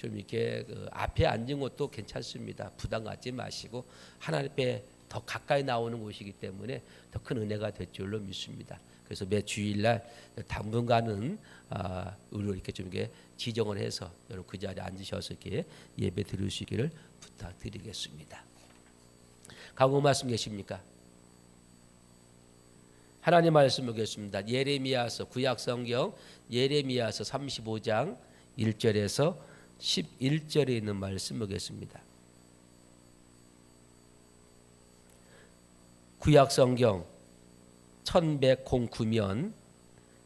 좀 이렇게 앞에 앉은 것도 괜찮습니다. 부담 갖지 마시고 하나님 앞에 더 가까이 나오는 곳이기 때문에 더 큰 은혜가 될 줄로 믿습니다. 그래서 매 주일날 당분간은 우리 이렇게 좀 이렇게 지정을 해서 여러분 그 자리에 앉으셔서 이렇게 예배 드리시기를 부탁드리겠습니다. 강호 말씀 계십니까? 하나님 말씀 보겠습니다. 예레미야서 구약성경 예레미야서 35장 1절에서 11절에 있는 말씀 보겠습니다. 구약성경 1109면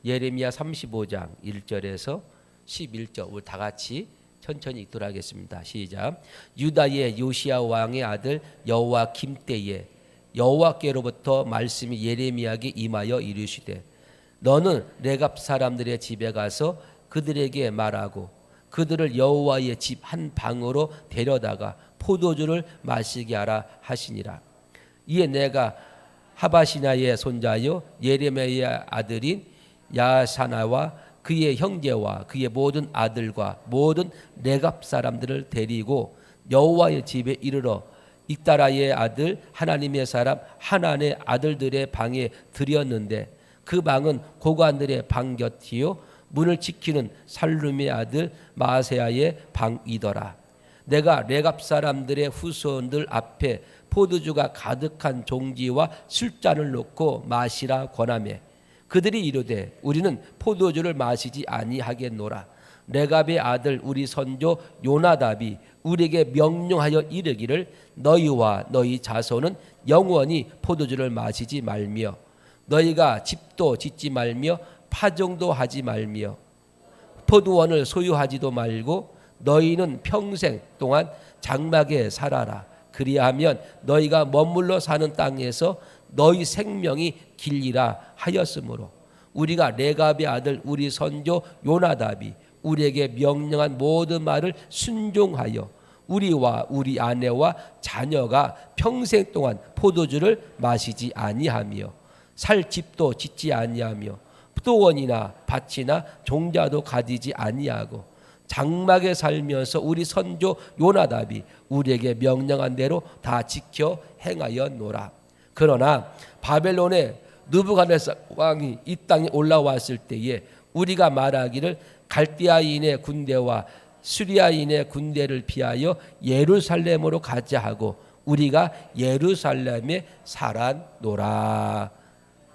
예레미야 35장 1절에서 11절 우리 다 같이 천천히 읽도록 하겠습니다. 시작. 유다의 요시야 왕의 아들 여호와김 때에 여호와께로부터 말씀이 예레미야에게 임하여 이르시되 너는 레갑 사람들의 집에 가서 그들에게 말하고 그들을 여호와의 집 한 방으로 데려다가 포도주를 마시게 하라 하시니라. 이에 내가 하바시나의 손자요 예레미야의 아들인 야사나와 그의 형제와 그의 모든 아들과 모든 레갑 사람들을 데리고 여호와의 집에 이르러 익다라의 아들 하나님의 사람 하나의 아들들의 방에 들였는데 그 방은 고관들의 방 곁이요 문을 지키는 살룸의 아들 마세야의 방이더라. 내가 레갑 사람들의 후손들 앞에 포도주가 가득한 종지와 술잔을 놓고 마시라 권하매 그들이 이르되 우리는 포도주를 마시지 아니하겠노라. 레갑의 아들 우리 선조 요나답이 우리에게 명령하여 이르기를 너희와 너희 자손은 영원히 포도주를 마시지 말며 너희가 집도 짓지 말며 파종도 하지 말며 포도원을 소유하지도 말고 너희는 평생 동안 장막에 살아라. 그리하면 너희가 머물러 사는 땅에서 너희 생명이 길리라 하였으므로 우리가 레갑의 아들 우리 선조 요나답이 우리에게 명령한 모든 말을 순종하여 우리와 우리 아내와 자녀가 평생 동안 포도주를 마시지 아니하며 살 집도 짓지 아니하며 포도원이나 밭이나 종자도 가지지 아니하고 장막에 살면서 우리 선조 요나답이 우리에게 명령한 대로 다 지켜 행하였노라. 그러나 바벨론의 느부갓네살 왕이 이 땅에 올라왔을 때에 우리가 말하기를 갈대아인의 군대와 수리아인의 군대를 피하여 예루살렘으로 가자 하고 우리가 예루살렘에 살았노라.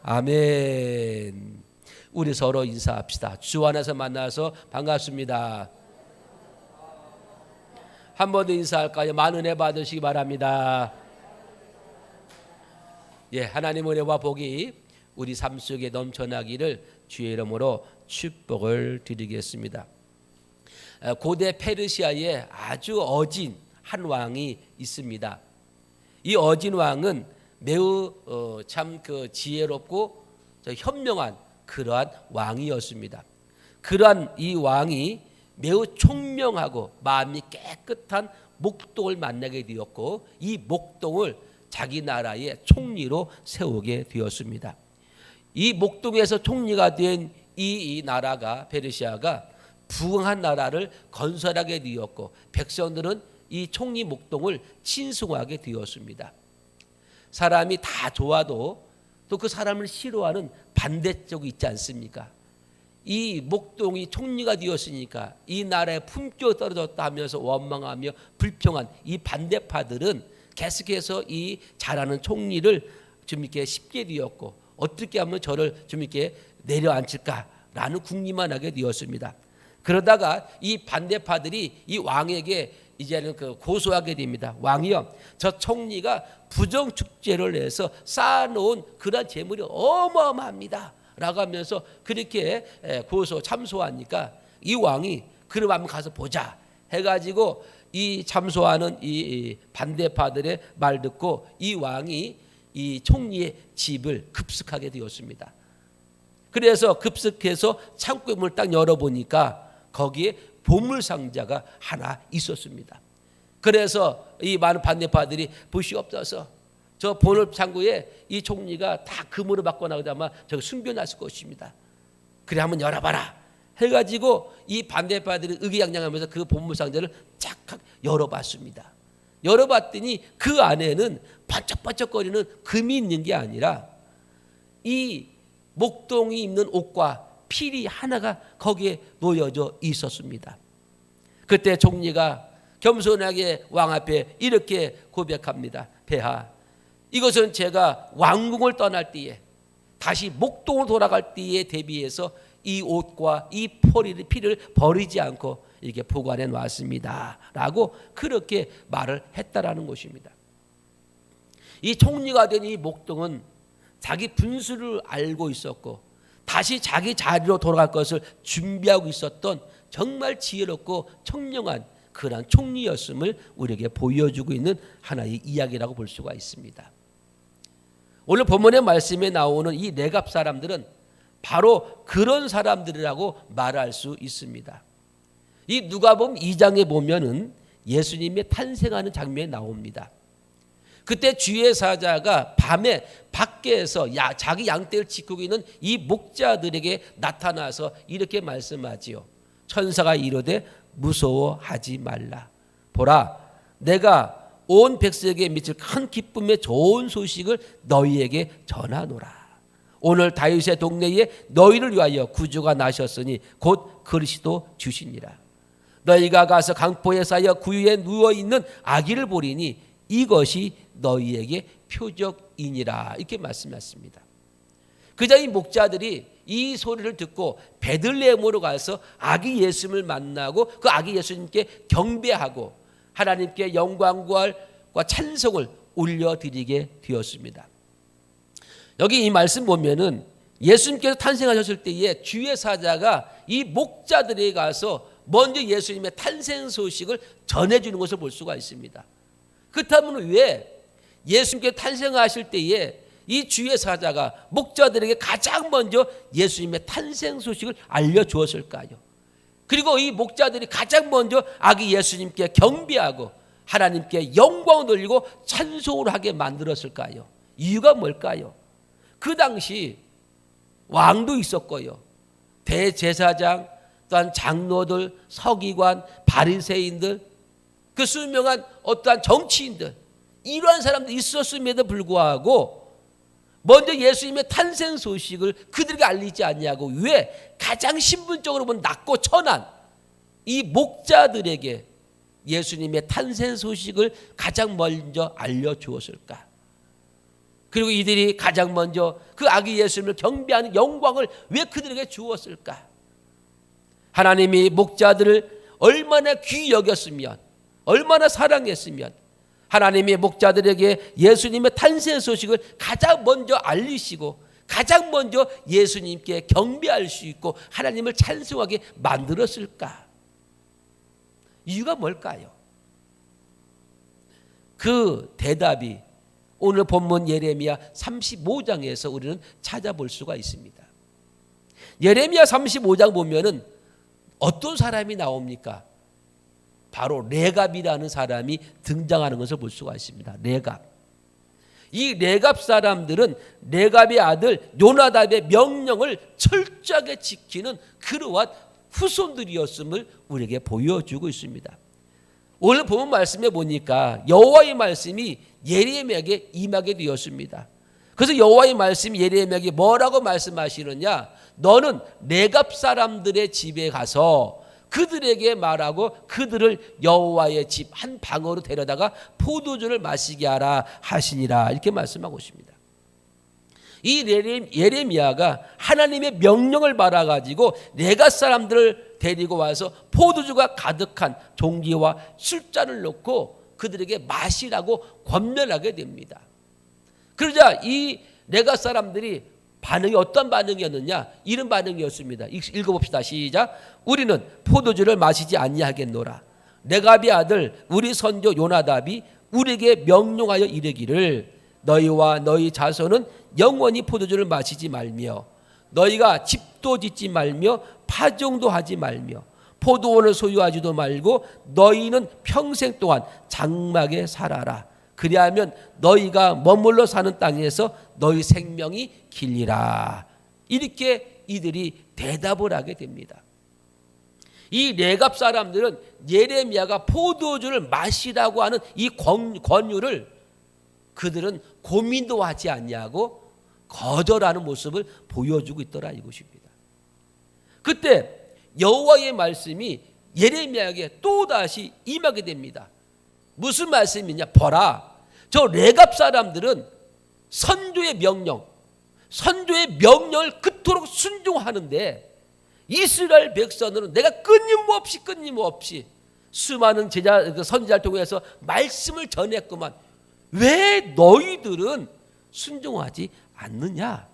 아멘. 우리 서로 인사합시다. 주 안에서 만나서 반갑습니다. 한 번 더 인사할까요? 많은 은혜 받으시기 바랍니다. 예, 하나님 은혜와 복이 우리 삶 속에 넘쳐나기를 주의 이름으로 축복을 드리겠습니다. 고대 페르시아에 아주 어진 한 왕이 있습니다. 이 어진 왕은 매우 참 지혜롭고 현명한 그러한 왕이었습니다. 그러한 이 왕이 매우 총명하고 마음이 깨끗한 목동을 만나게 되었고 이 목동을 자기 나라의 총리로 세우게 되었습니다. 이 목동에서 총리가 된 이 나라가 페르시아가 부흥한 나라를 건설하게 되었고 백성들은 이 총리 목동을 친송하게 되었습니다. 사람이 다 좋아도 또 그 사람을 싫어하는 반대쪽이 있지 않습니까? 이 목동이 총리가 되었으니까 이 나라의 품격이 떨어졌다 하면서 원망하며 불평한 이 반대파들은 계속해서 이 잘하는 총리를 좀 이렇게 쉽게 되었고 어떻게 하면 저를 좀 이렇게 내려앉힐까라는 궁리만 하게 되었습니다. 그러다가 이 반대파들이 이 왕에게 이제는 고소하게 됩니다. 왕이요, 저 총리가 부정축제를 해서 쌓아놓은 그런 재물이 어마어마합니다 라고 하면서 그렇게 고소 참소하니까 이 왕이 그럼 한번 가서 보자 해가지고 이 참소하는 이 반대파들의 말 듣고 이 왕이 이 총리의 집을 급습하게 되었습니다. 그래서 급습해서 창고의 문을 딱 열어보니까 거기에 보물상자가 하나 있었습니다. 그래서 이 많은 반대파들이 보시옵소서 저 보물창고에 이 총리가 다 금으로 바꿔 나오다 아마 저거 숨겨놨을 것입니다. 그래 한번 열어봐라 해가지고 이 반대파들이 의기양양하면서 그 보물상자를 쫙 열어봤습니다. 열어봤더니 그 안에는 반짝반짝거리는 금이 있는 게 아니라 이 목동이 입는 옷과 필이 하나가 거기에 놓여져 있었습니다. 그때 총리가 겸손하게 왕 앞에 이렇게 고백합니다. 폐하, 이것은 제가 왕궁을 떠날 때에 다시 목동으로 돌아갈 때에 대비해서 이 옷과 이 피를 버리지 않고 이렇게 보관해 놨습니다 라고 그렇게 말을 했다라는 것입니다. 이 총리가 된 이 목동은 자기 분수를 알고 있었고 다시 자기 자리로 돌아갈 것을 준비하고 있었던 정말 지혜롭고 청명한 그런 총리였음을 우리에게 보여주고 있는 하나의 이야기라고 볼 수가 있습니다. 오늘 본문의 말씀에 나오는 이 레갑 사람들은 바로 그런 사람들이라고 말할 수 있습니다. 이 누가복음 2장에 보면은 예수님이 탄생하는 장면이 나옵니다. 그때 주의 사자가 밤에 밖에서 자기 양떼를 지키고 있는 이 목자들에게 나타나서 이렇게 말씀하지요. 천사가 이르되 무서워하지 말라. 보라, 내가 온 백성에게 미칠 큰 기쁨의 좋은 소식을 너희에게 전하노라. 오늘 다윗의 동네에 너희를 위하여 구주가 나셨으니 곧 그리스도 주시니라. 너희가 가서 강포에 쌓여 구유에 누워있는 아기를 보리니 이것이 너희에게 표적이니라. 이렇게 말씀하셨습니다. 그자 이 목자들이 이 소리를 듣고 베들레헴으로 가서 아기 예수님을 만나고 그 아기 예수님께 경배하고 하나님께 영광과 찬송을 올려드리게 되었습니다. 여기 이 말씀 보면은 예수님께서 탄생하셨을 때에 주의 사자가 이 목자들에게 가서 먼저 예수님의 탄생 소식을 전해주는 것을 볼 수가 있습니다. 그렇다면 왜 예수님께서 탄생하실 때에 이 주의 사자가 목자들에게 가장 먼저 예수님의 탄생 소식을 알려주었을까요? 그리고 이 목자들이 가장 먼저 아기 예수님께 경배하고 하나님께 영광을 돌리고 찬송을 하게 만들었을까요? 이유가 뭘까요? 그 당시 왕도 있었고요, 대제사장, 또한 장로들, 서기관, 바리새인들, 그 수명한 어떠한 정치인들, 이러한 사람들이 있었음에도 불구하고 먼저 예수님의 탄생 소식을 그들에게 알리지 않냐고, 왜 가장 신분적으로 보면 낮고 천한 이 목자들에게 예수님의 탄생 소식을 가장 먼저 알려주었을까? 그리고 이들이 가장 먼저 그 아기 예수님을 경배하는 영광을 왜 그들에게 주었을까? 하나님이 목자들을 얼마나 귀히 여겼으면, 얼마나 사랑했으면 하나님의 목자들에게 예수님의 탄생 소식을 가장 먼저 알리시고 가장 먼저 예수님께 경배할 수 있고 하나님을 찬송하게 만들었을까? 이유가 뭘까요? 그 대답이 오늘 본문 예레미야 35장에서 우리는 찾아볼 수가 있습니다. 예레미야 35장 보면은 어떤 사람이 나옵니까? 바로 레갑이라는 사람이 등장하는 것을 볼 수가 있습니다. 레갑. 이 레갑 사람들은 레갑의 아들 요나답의 명령을 철저하게 지키는 그러한 후손들이었음을 우리에게 보여주고 있습니다. 오늘 본문 말씀에 보니까 여호와의 말씀이 예레미야에게 임하게 되었습니다. 그래서 여호와의 말씀이 예레미야에게 뭐라고 말씀하시느냐? 너는 레갑 사람들의 집에 가서 그들에게 말하고 그들을 여호와의 집 한 방으로 데려다가 포도주를 마시게 하라 하시니라, 이렇게 말씀하고 있습니다. 이 예레미야가 하나님의 명령을 받아가지고 레갑 사람들을 데리고 와서 포도주가 가득한 종기와 술잔을 놓고 그들에게 마시라고 권면하게 됩니다. 그러자 이 레갑 사람들이 반응이 어떤 반응이었느냐? 이런 반응이었습니다. 읽어봅시다. 시작. 우리는 포도주를 마시지 아니하겠노라. 레갑의 아들 우리 선조 요나답이 우리에게 명령하여 이르기를 너희와 너희 자손은 영원히 포도주를 마시지 말며 너희가 집도 짓지 말며 파종도 하지 말며 포도원을 소유하지도 말고 너희는 평생 동안 장막에 살아라. 그리하면 너희가 머물러 사는 땅에서 너희 생명이 길리라. 이렇게 이들이 대답을 하게 됩니다. 이 레갑 사람들은 예레미야가 포도주를 마시라고 하는 이 권유를 그들은 고민도 하지 않냐고 거절하는 모습을 보여주고 있더라 이것입니다. 그때 여호와의 말씀이 예레미야에게 또다시 임하게 됩니다. 무슨 말씀이냐? 보라, 저 레갑 사람들은 선조의 명령을 그토록 순종하는데 이스라엘 백성들은 내가 끊임없이 수많은 선지자를 통해서 말씀을 전했구만. 왜 너희들은 순종하지 않느냐?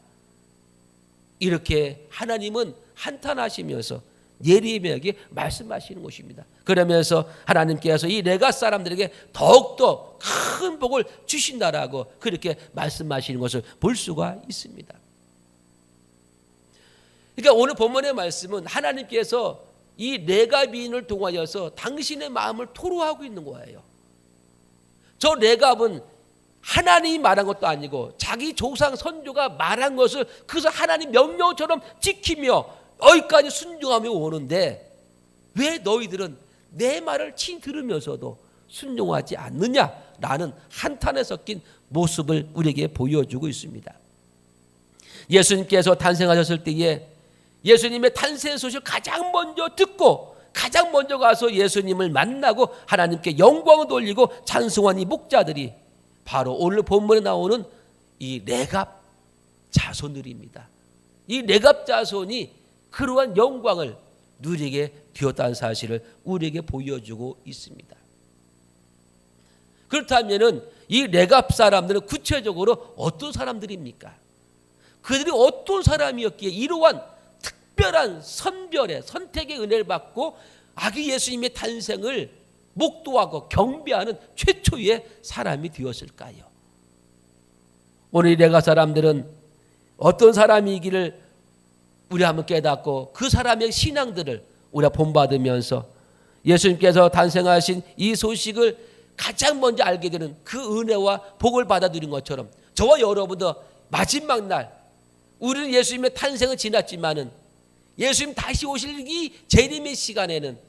이렇게 하나님은 한탄하시면서 예레미야에게 말씀하시는 것입니다. 그러면서 하나님께서 이 레갑 사람들에게 더욱더 큰 복을 주신다라고 그렇게 말씀하시는 것을 볼 수가 있습니다. 그러니까 오늘 본문의 말씀은 하나님께서 이 레갑인을 통하여서 당신의 마음을 토로하고 있는 거예요. 저 레갑은 하나님이 말한 것도 아니고 자기 조상 선조가 말한 것을 그것을 하나님 명령처럼 지키며 여기까지 순종하며 오는데 왜 너희들은 내 말을 친 들으면서도 순종하지 않느냐라는 한탄에 섞인 모습을 우리에게 보여주고 있습니다. 예수님께서 탄생하셨을 때에 예수님의 탄생 소식을 가장 먼저 듣고 가장 먼저 가서 예수님을 만나고 하나님께 영광을 돌리고 찬송한 이 목자들이 바로 오늘 본문에 나오는 이 레갑 자손들입니다. 이 레갑 자손이 그러한 영광을 누리게 되었다는 사실을 우리에게 보여주고 있습니다. 그렇다면 이 레갑 사람들은 구체적으로 어떤 사람들입니까? 그들이 어떤 사람이었기에 이러한 특별한 선별의 선택의 은혜를 받고 아기 예수님의 탄생을 목도하고 경배하는 최초의 사람이 되었을까요? 오늘 이 레갑 사람들은 어떤 사람이기를 우리 한번 깨닫고 그 사람의 신앙들을 우리가 본받으면서 예수님께서 탄생하신 이 소식을 가장 먼저 알게 되는 그 은혜와 복을 받아들인 것처럼 저와 여러분도 마지막 날 우리는 예수님의 탄생은 지났지만은 예수님 다시 오실 이 재림의 시간에는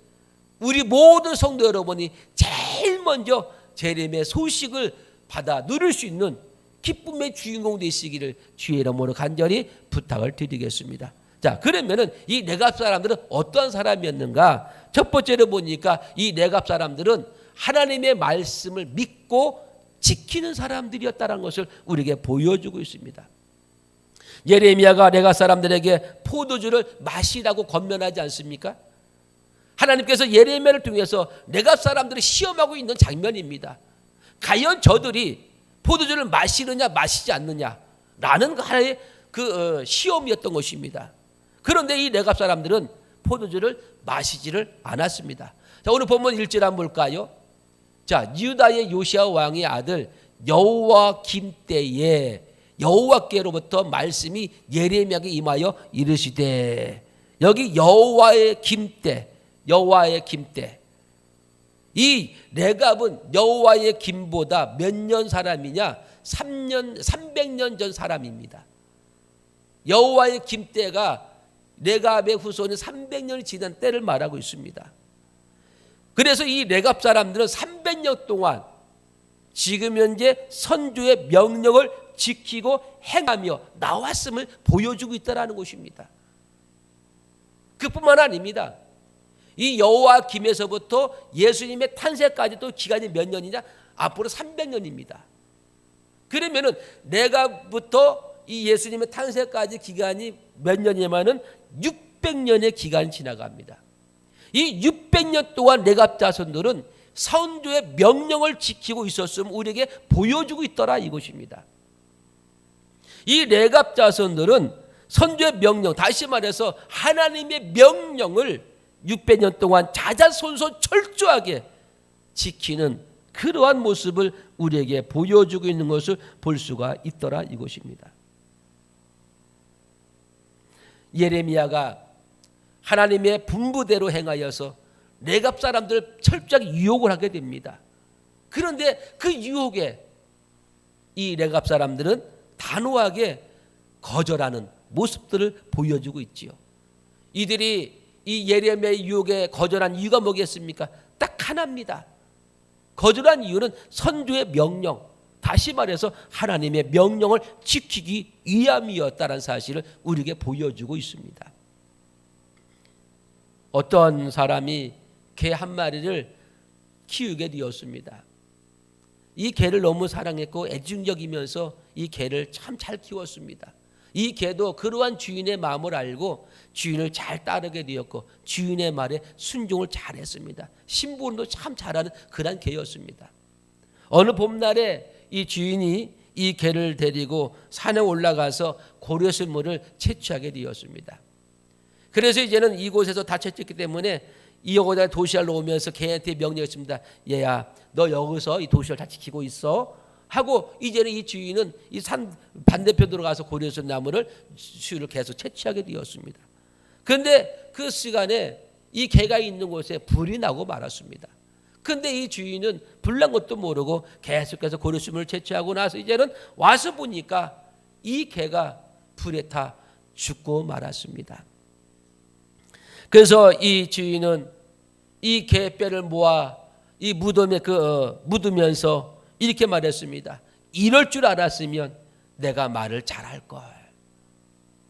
우리 모든 성도 여러분이 제일 먼저 재림의 소식을 받아 누릴 수 있는 기쁨의 주인공 되시기를 주의 이름으로 간절히 부탁을 드리겠습니다. 자, 그러면은 이 레갑 사람들은 어떠한 사람이었는가? 첫 번째로 보니까 이 레갑 사람들은 하나님의 말씀을 믿고 지키는 사람들이었다는 것을 우리에게 보여주고 있습니다. 예레미야가 레갑 사람들에게 포도주를 마시라고 권면하지 않습니까? 하나님께서 예레미야를 통해서 레갑 사람들을 시험하고 있는 장면입니다. 과연 저들이 포도주를 마시느냐 마시지 않느냐라는 하나의 시험이었던 것입니다. 그런데 이 레갑 사람들은 포도주를 마시지를 않았습니다. 자, 오늘 본문 1절 한번 볼까요? 자, 유다의 요시야 왕의 아들 여호와김 때에 여호와께로부터 말씀이 예레미야에게 임하여 이르시되, 여기 여호와의 김때, 이 레갑은 여호와의 김보다 몇 년 사람이냐? 300년 전 사람입니다. 여호와의 김때가 레갑의 후손이 300년이 지난 때를 말하고 있습니다. 그래서 이 레갑 사람들은 300년 동안 지금 현재 선조의 명령을 지키고 행하며 나왔음을 보여주고 있다는 것입니다. 그뿐만 아닙니다. 이 여호와 김에서부터 예수님의 탄생까지도 기간이 몇 년이냐? 앞으로 300년입니다. 그러면은 레갑부터 이 예수님의 탄생까지 기간이 몇 년이냐면은 600년의 기간이 지나갑니다. 이 600년 동안 레갑 자손들은 선조의 명령을 지키고 있었음을 우리에게 보여주고 있더라 이것입니다. 이 레갑 자손들은 선조의 명령, 다시 말해서 하나님의 명령을 600년 동안 자자손손 철저하게 지키는 그러한 모습을 우리에게 보여주고 있는 것을 볼 수가 있더라 이것입니다. 예레미야가 하나님의 분부대로 행하여서 레갑 사람들을 철저하게 유혹을 하게 됩니다. 그런데 그 유혹에 이 레갑 사람들은 단호하게 거절하는 모습들을 보여주고 있지요. 이들이 이 예레미야의 유혹에 거절한 이유가 뭐겠습니까? 딱 하나입니다. 거절한 이유는 선조의 명령, 다시 말해서 하나님의 명령을 지키기 위함이었다는 사실을 우리에게 보여주고 있습니다. 어떤 사람이 개 한 마리를 키우게 되었습니다. 이 개를 너무 사랑했고 애증적이면서 이 개를 참 잘 키웠습니다. 이 개도 그러한 주인의 마음을 알고 주인을 잘 따르게 되었고 주인의 말에 순종을 잘했습니다. 심부름도 참 잘하는 그런 개였습니다. 어느 봄날에 이 주인이 이 개를 데리고 산에 올라가서 고려식물을 채취하게 되었습니다. 그래서 이제는 이곳에서 다 채취했기 때문에 이어고다 도시를 놓으면서 개한테 명령했습니다. 얘야, 너 여기서 이 도시를 다 지키고 있어 하고 이제는 이 주인은 이 산 반대편으로 가서 고려수 나무를 수를 계속 채취하게 되었습니다. 그런데 그 시간에 이 개가 있는 곳에 불이 나고 말았습니다. 그런데 이 주인은 불난 것도 모르고 계속해서 고려수를 채취하고 나서 이제는 와서 보니까 이 개가 불에 타 죽고 말았습니다. 그래서 이 주인은 이 개뼈를 모아 이 무덤에 묻으면서 이렇게 말했습니다. 이럴 줄 알았으면 내가 말을 잘할 걸.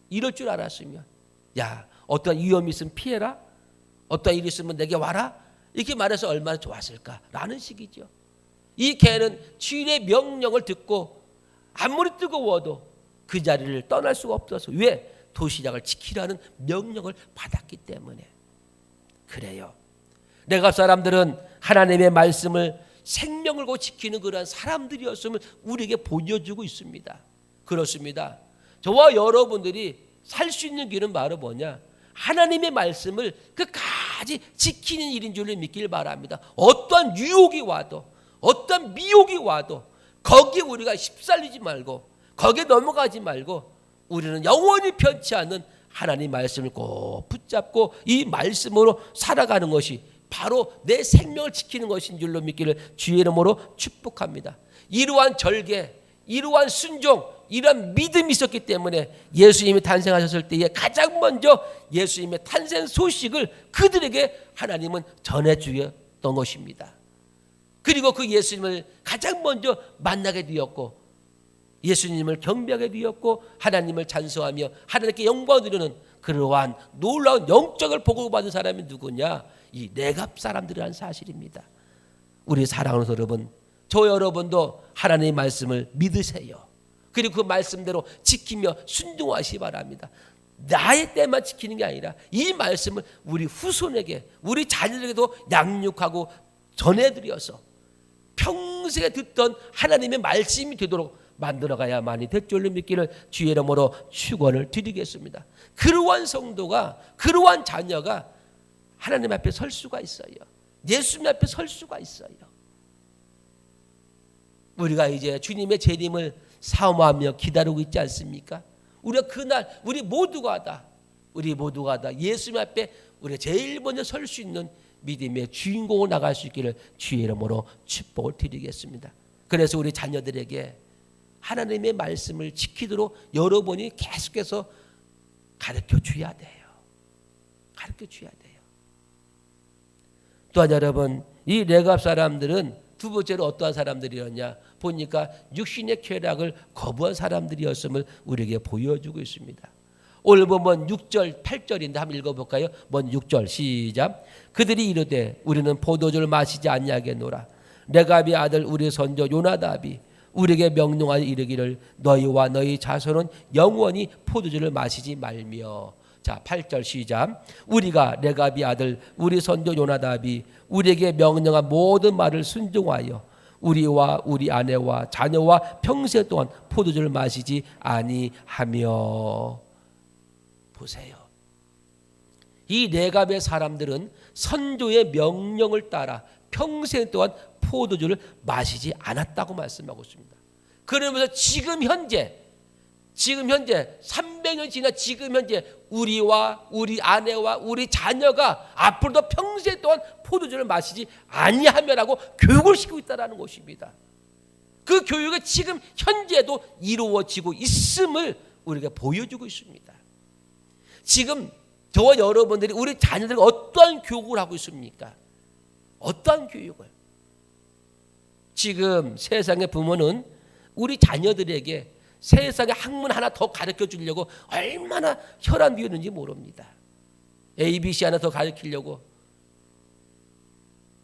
이럴 줄 알았으면 야, 어떤 위험이 있으면 피해라. 어떤 일이 있으면 내게 와라. 이렇게 말해서 얼마나 좋았을까라는 식이죠. 이 개는 주인의 명령을 듣고 아무리 뜨거워도 그 자리를 떠날 수가 없어서 왜? 도시락을 지키라는 명령을 받았기 때문에 그래요. 내가 사람들은 하나님의 말씀을 생명을 고 지키는 그러한 사람들이었음을 우리에게 보여주고 있습니다. 그렇습니다. 저와 여러분들이 살 수 있는 길은 바로 뭐냐? 하나님의 말씀을 끝까지 지키는 일인 줄 믿길 바랍니다. 어떠한 유혹이 와도 어떠한 미혹이 와도 거기에 우리가 휩쓸리지 말고 거기에 넘어가지 말고 우리는 영원히 편치 않는 하나님 말씀을 꼭 붙잡고 이 말씀으로 살아가는 것이 바로 내 생명을 지키는 것인 줄로 믿기를 주의 이름으로 축복합니다. 이러한 절개, 이러한 순종, 이러한 믿음이 있었기 때문에 예수님이 탄생하셨을 때에 가장 먼저 예수님의 탄생 소식을 그들에게 하나님은 전해주었던 것입니다. 그리고 그 예수님을 가장 먼저 만나게 되었고 예수님을 경배하게 되었고 하나님을 찬송하며 하나님께 영광을 드리는 그러한 놀라운 영적을 보고받은 사람이 누구냐? 이 레갑 사람들이라는 사실입니다. 우리 사랑하는 여러분, 저 여러분도 하나님의 말씀을 믿으세요. 그리고 그 말씀대로 지키며 순종하시기 바랍니다. 나의 때만 지키는 게 아니라 이 말씀을 우리 후손에게 우리 자녀에게도 양육하고 전해드려서 평생에 듣던 하나님의 말씀이 되도록 만들어가야만이 될 줄로 믿기를 주의 이름으로 축원을 드리겠습니다. 그러한 성도가 그러한 자녀가 하나님 앞에 설 수가 있어요. 예수님 앞에 설 수가 있어요. 우리가 이제 주님의 재림을 사모하며 기다리고 있지 않습니까? 우리가 그날 우리 모두가 다 예수님 앞에 우리가 제일 먼저 설 수 있는 믿음의 주인공으로 나갈 수 있기를 주의 이름으로 축복을 드리겠습니다. 그래서 우리 자녀들에게 하나님의 말씀을 지키도록 여러분이 계속해서 가르쳐 줘야 돼요. 가르쳐 줘야 돼요. 또한 여러분, 이 레갑 사람들은 두 번째로 어떠한 사람들이었냐 보니까 육신의 쾌락을 거부한 사람들이었음을 우리에게 보여주고 있습니다. 오늘 보면 6절 8절인데 한번 읽어볼까요? 먼저 6절 시작. 그들이 이르되 우리는 포도주를 마시지 아니하겠노라. 레갑의 아들 우리 선조 요나답이 우리에게 명령하여 이르기를 너희와 너희 자손은 영원히 포도주를 마시지 말며. 자, 8절 시작. 우리가 레갑의 아들 우리 선조 요나답이 우리에게 명령한 모든 말을 순종하여 우리와 우리 아내와 자녀와 평생 동안 포도주를 마시지 아니하며. 보세요. 이 레갑의 사람들은 선조의 명령을 따라 평생 동안 포도주를 마시지 않았다고 말씀하고 있습니다. 그러면서 지금 현재 300년 지나 지금 현재 우리와 우리 아내와 우리 자녀가 앞으로도 평생 동안 포도주를 마시지 아니하며라고 교육을 시키고 있다는 것입니다. 그 교육이 지금 현재도 이루어지고 있음을 우리가 보여주고 있습니다. 지금 저와 여러분들이 우리 자녀들에게 어떠한 교육을 하고 있습니까? 어떠한 교육을? 지금 세상의 부모는 우리 자녀들에게 세상의 학문 하나 더 가르쳐 주려고 얼마나 혈안 비우는지 모릅니다. ABC 하나 더 가르치려고,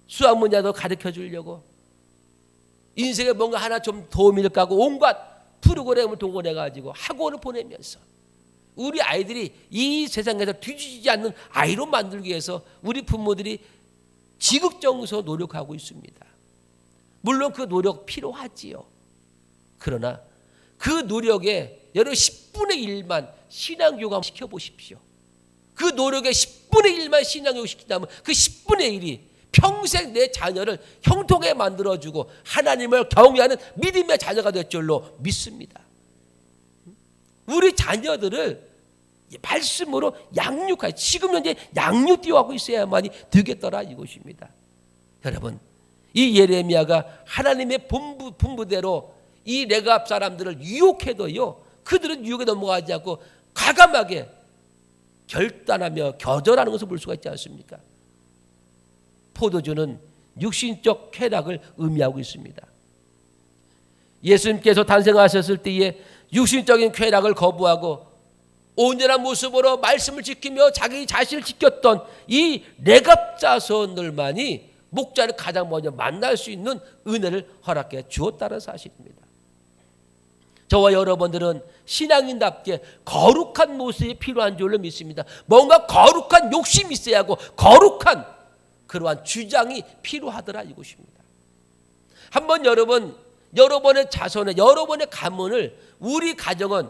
수학 문제 더 가르쳐 주려고, 인생에 뭔가 하나 좀 도움이 될까 하고 온갖 프로그램을 동원해 가지고 학원을 보내면서 우리 아이들이 이 세상에서 뒤지지 않는 아이로 만들기 위해서 우리 부모들이 지극정서 노력하고 있습니다. 물론 그 노력 필요하지요. 그러나 그 노력에 여러분 10분의 1만 신앙교육 시켜보십시오. 그 노력의 10분의 1만 신앙교육 시킨다면 그 10분의 1이 평생 내 자녀를 형통하게 만들어주고 하나님을 경외하는 믿음의 자녀가 될 줄로 믿습니다. 우리 자녀들을 말씀으로 양육하여 지금 현재 양육띠하고 있어야만이 되겠더라 이것입니다. 여러분, 이 예레미야가 하나님의 분부대로 이 레갑 사람들을 유혹해도요, 그들은 유혹에 넘어가지 않고 과감하게 결단하며 거절하는 것을 볼 수가 있지 않습니까? 포도주는 육신적 쾌락을 의미하고 있습니다. 예수님께서 탄생하셨을 때에 육신적인 쾌락을 거부하고 온전한 모습으로 말씀을 지키며 자기 자신을 지켰던 이 레갑 자손들만이 목자를 가장 먼저 만날 수 있는 은혜를 허락해 주었다는 사실입니다. 저와 여러분들은 신앙인답게 거룩한 모습이 필요한 줄로 믿습니다. 뭔가 거룩한 욕심이 있어야 하고 거룩한 그러한 주장이 필요하더라 이것입니다. 한번 여러분의 자손의 여러분의 가문을 우리 가정은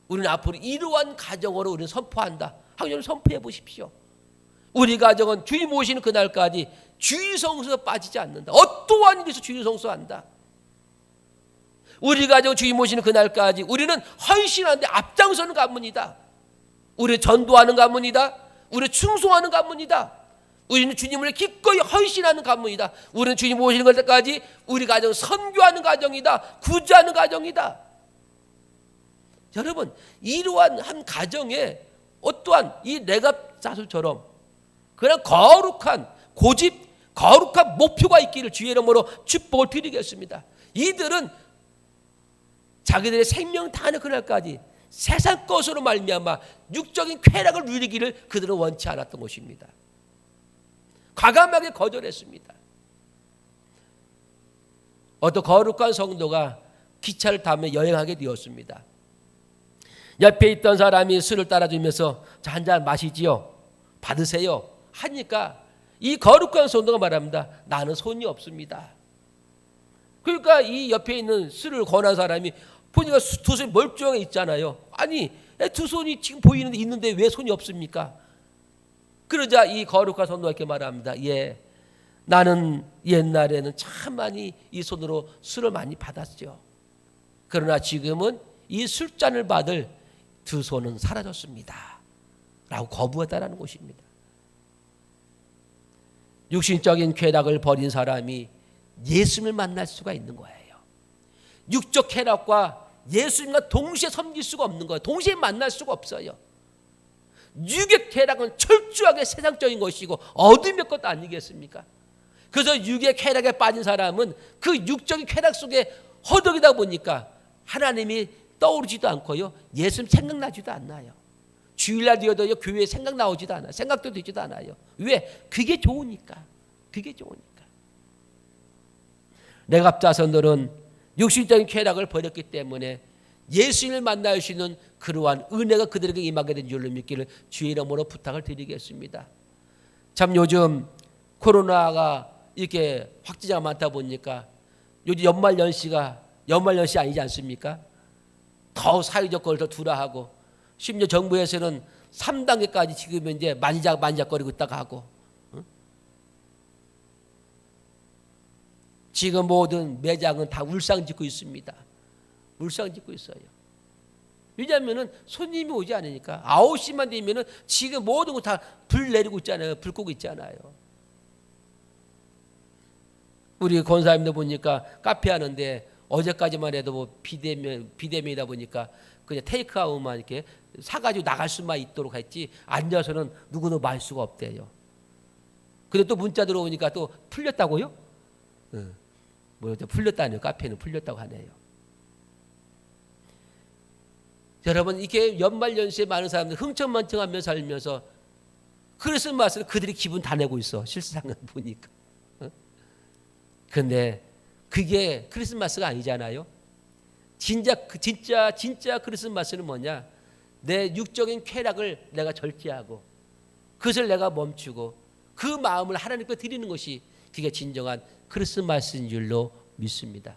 우리는 앞으로 이러한 가정으로 우리는 선포한다 하고 여러분 선포해 보십시오. 우리 가정은 주님 오시는 그날까지 주의성수에 빠지지 않는다. 어떠한 일에서 주의성수한다. 우리 가정은 주님 오시는 그날까지 우리는 헌신하는데 앞장서는 가문이다. 우리는 전도하는 가문이다. 우리는 충성하는 가문이다. 우리는 주님을 기꺼이 헌신하는 가문이다. 우리는 주님 오시는 그날까지 우리 가정은 선교하는 가정이다. 구제하는 가정이다. 여러분, 이러한 한 가정에 어떠한 이 레갑 자손처럼 그런 거룩한 고집, 거룩한 목표가 있기를 주의 이름으로 축복을 드리겠습니다. 이들은 자기들의 생명 다하는 그날까지 세상 것으로 말미암아 육적인 쾌락을 누리기를 그들은 원치 않았던 것입니다. 과감하게 거절했습니다. 어떤 거룩한 성도가 기차를 타며 여행하게 되었습니다. 옆에 있던 사람이 술을 따라주면서 자, 한 잔 마시지요. 받으세요. 하니까 이 거룩한 성도가 말합니다. 나는 손이 없습니다. 그러니까 이 옆에 있는 술을 권한 사람이 보니까 두 손이 멀쩡하게 있잖아요. 아니, 두 손이 지금 보이는데 있는데 왜 손이 없습니까? 그러자 이 거룩한 성도가 이렇게 말합니다. 예, 나는 옛날에는 참 많이 이 손으로 술을 많이 받았죠. 그러나 지금은 이 술잔을 받을 두 손은 사라졌습니다. 라고 거부했다라는 것입니다. 육신적인 쾌락을 버린 사람이 예수님을 만날 수가 있는 거예요. 육적 쾌락과 예수님과 동시에 섬길 수가 없는 거예요. 동시에 만날 수가 없어요. 육의 쾌락은 철저하게 세상적인 것이고 어둠의 것 아니겠습니까? 그래서 육의 쾌락에 빠진 사람은 그 육적인 쾌락 속에 허덕이다 보니까 하나님이 떠오르지도 않고요. 예수님 생각나지도 않나요. 주일날 되어도 교회에 생각 나오지도 않아요. 생각도 되지도 않아요. 왜? 그게 좋으니까. 그게 좋으니까. 레갑 자손들은 육신적인 쾌락을 버렸기 때문에 예수님을 만날 수 있는 그러한 은혜가 그들에게 임하게 된 줄로 믿기를 주의 이름으로 부탁을 드리겠습니다. 참 요즘 코로나가 이렇게 확진자가 많다 보니까 요즘 연말연시 아니지 않습니까? 더 사회적 거리를 더 두라하고 심지어 정부에서는 3단계까지 지금 이제 만작거리고 있다가 하고 지금 모든 매장은 다 울상 짓고 있습니다. 울상 짓고 있어요. 왜냐하면 손님이 오지 않으니까 9시만 되면 지금 모든 거 다 불 내리고 있잖아요. 불 끄고 있잖아요. 우리 권사님도 보니까 카페 하는데 어제까지만 해도 뭐 비대면이다 보니까 그냥 테이크아웃만 이렇게 사가지고 나갈 수만 있도록 했지 앉아서는 누구도 말 수가 없대요. 근데 또 문자 들어오니까 또 풀렸다고요? 뭐 풀렸다네요. 카페는 풀렸다고 하네요. 여러분 이렇게 연말연시에 많은 사람들 흥청망청하며 살면서 크리스마스를 그들이 기분 다 내고 있어. 실상은 보니까. 그런데 그게 크리스마스가 아니잖아요. 진짜 크리스마스는 뭐냐? 내 육적인 쾌락을 내가 절제하고 그것을 내가 멈추고 그 마음을 하나님께 드리는 것이 그게 진정한 크리스마스인 줄로 믿습니다.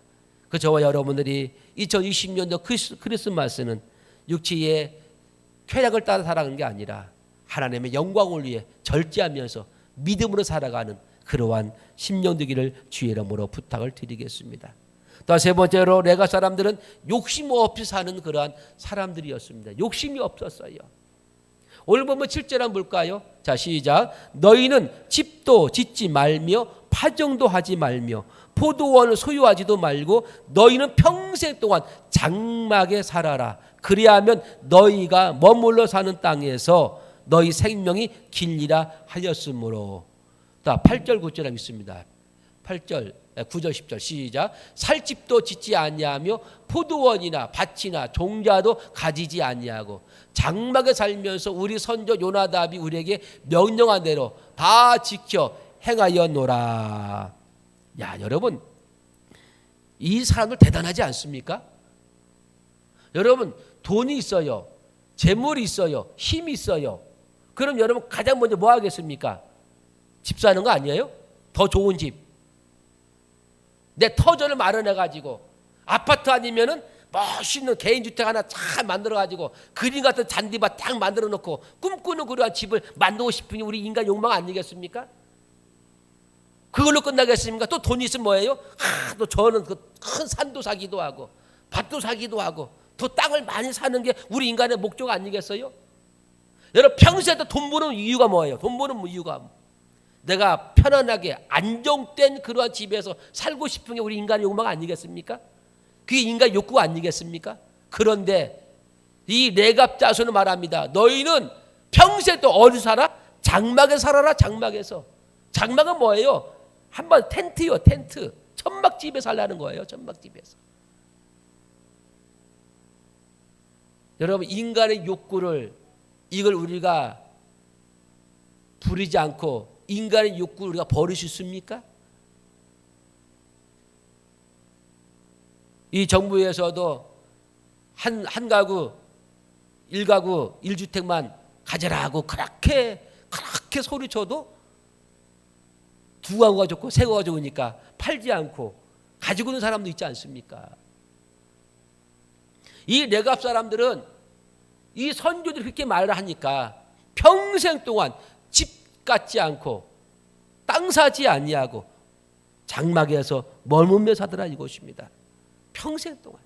그 저와 여러분들이 2020년도 크리스마스는 육체의 쾌락을 따라 살아가는 게 아니라 하나님의 영광을 위해 절제하면서 믿음으로 살아가는 그러한 심령 되기를 주의 이름으로 부탁을 드리겠습니다. 또 세 번째로 레가 사람들은 욕심 없이 사는 그러한 사람들이었습니다. 욕심이 없었어요. 오늘 보면 7절 한번 볼까요? 자, 시작. 너희는 집도 짓지 말며 파종도 하지 말며 포도원을 소유하지도 말고 너희는 평생 동안 장막에 살아라. 그리하면 너희가 머물러 사는 땅에서 너희 생명이 길리라 하였으므로. 자, 8절 9절 하고 있습니다. 8절 9절 10절 시작. 살집도 짓지 아니하며 포도원이나 밭이나 종자도 가지지 아니하고 장막에 살면서 우리 선조 요나답이 우리에게 명령한 대로 다 지켜 행하였노라. 야, 여러분 이 사람들 대단하지 않습니까? 여러분 돈이 있어요. 재물이 있어요. 힘이 있어요. 그럼 여러분 가장 먼저 뭐 하겠습니까? 집 사는 거 아니에요? 더 좋은 집. 내 터전을 마련해가지고 아파트 아니면은 멋있는 개인주택 하나 잘 만들어가지고 그림 같은 잔디밭 딱 만들어 놓고 꿈꾸는 그러한 집을 만들고 싶은 게 우리 인간 욕망 아니겠습니까? 그걸로 끝나겠습니까? 또 돈이 있으면 뭐예요? 또 저는 그 큰 산도 사기도 하고 밭도 사기도 하고 더 땅을 많이 사는 게 우리 인간의 목적 아니겠어요? 여러분 평소에 돈 버는 이유가 뭐예요? 돈 버는 이유가 내가 편안하게 안정된 그러한 집에서 살고 싶은 게 우리 인간의 욕망 아니겠습니까? 그게 인간의 욕구 아니겠습니까? 그런데 이 레갑 자손은 말합니다. 너희는 평생 또 어디서 살아? 장막에 살아라. 장막에서. 장막은 뭐예요? 한번 텐트요. 텐트. 천막집에 살라는 거예요. 천막집에서. 여러분 인간의 욕구를 이걸 우리가 부리지 않고 인간의 욕구를 우리가 버릴 수 있습니까? 이 정부에서도 한 가구, 1가구, 1주택만 가져라 하고 그렇게 소리쳐도 2가구가 좋고 3가구가 좋으니까 팔지 않고 가지고 있는 사람도 있지 않습니까? 이 레갑 사람들은 이 선조들이 그렇게 말을 하니까 평생 동안 집 갖지 않고 땅 사지 아니하고 장막에서 머물며 사더라 이것입니다. 평생 동안.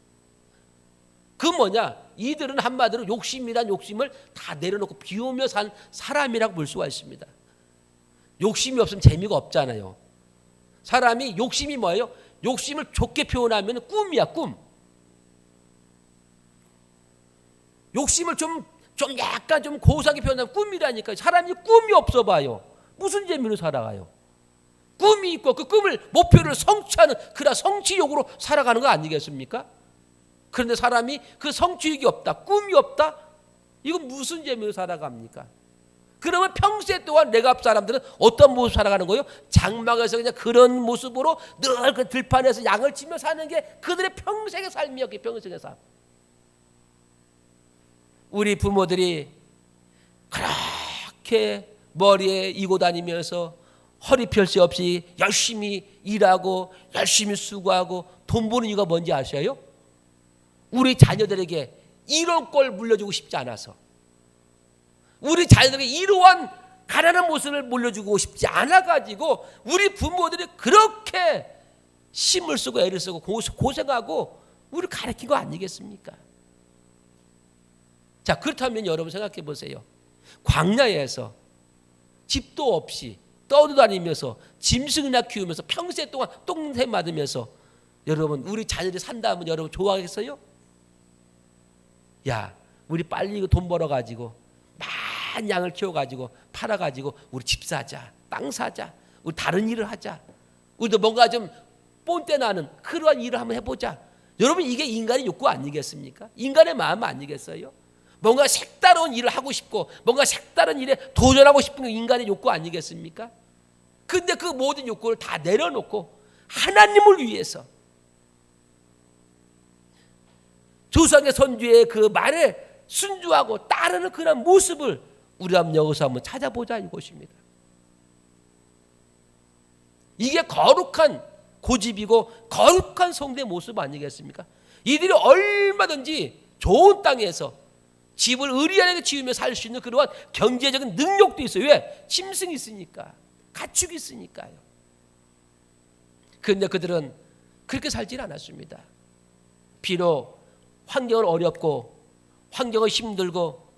그 뭐냐? 이들은 한마디로 욕심이란 욕심을 다 내려놓고 비우며 산 사람이라고 볼 수가 있습니다. 욕심이 없으면 재미가 없잖아요. 사람이 욕심이 뭐예요? 욕심을 좋게 표현하면 꿈이야, 꿈. 욕심을 좀 약간 좀 고상하게 표현하면 꿈이라니까. 사람이 꿈이 없어 봐요. 무슨 재미로 살아가요? 꿈이 있고 그 꿈을 목표를 성취하는 그런 성취욕으로 살아가는 거 아니겠습니까? 그런데 사람이 그 성취욕이 없다, 꿈이 없다, 이건 무슨 재미로 살아갑니까? 그러면 평생 동안 레갑 사람들은 어떤 모습 살아가는 거예요? 장막에서 그냥 그런 모습으로 늘 그 들판에서 양을 치며 사는 게 그들의 평생의 삶이었기, 평생의 삶. 우리 부모들이 그렇게 머리에 이고 다니면서 허리 펼 새 없이 열심히 일하고 열심히 수고하고 돈 버는 이유가 뭔지 아셔요? 우리 자녀들에게 이런 꼴 물려주고 싶지 않아서, 우리 자녀들에게 이러한 가난한 모습을 물려주고 싶지 않아가지고 우리 부모들이 그렇게 힘을 쓰고 애를 쓰고 고생하고 우리를 가르친 거 아니겠습니까? 자, 그렇다면 여러분 생각해 보세요. 광야에서 집도 없이 떠돌아다니면서 짐승이나 키우면서 평생 동안 똥냄새 맞으면서 여러분 우리 자녀들이 산다면 여러분 좋아하겠어요? 야, 우리 빨리 돈 벌어가지고 많은 양을 키워가지고 팔아가지고 우리 집 사자, 땅 사자, 우리 다른 일을 하자. 우리도 뭔가 좀 뽐때 나는 그러한 일을 한번 해보자. 여러분, 이게 인간의 욕구 아니겠습니까? 인간의 마음 아니겠어요? 뭔가 색다른 일을 하고 싶고 뭔가 색다른 일에 도전하고 싶은 게 인간의 욕구 아니겠습니까? 근데 그 모든 욕구를 다 내려놓고 하나님을 위해서 조상의 선주의 그 말에 순주하고 따르는 그런 모습을 우리가 여기서 한번 찾아보자 이것입니다. 이게 거룩한 고집이고 거룩한 성도의 모습 아니겠습니까? 이들이 얼마든지 좋은 땅에서 집을 의리하게 지으며 살 수 있는 그러한 경제적인 능력도 있어요. 왜? 짐승이 있으니까, 가축이 있으니까요. 그런데 그들은 그렇게 살지는 않았습니다. 비록 환경은 어렵고 환경은 힘들고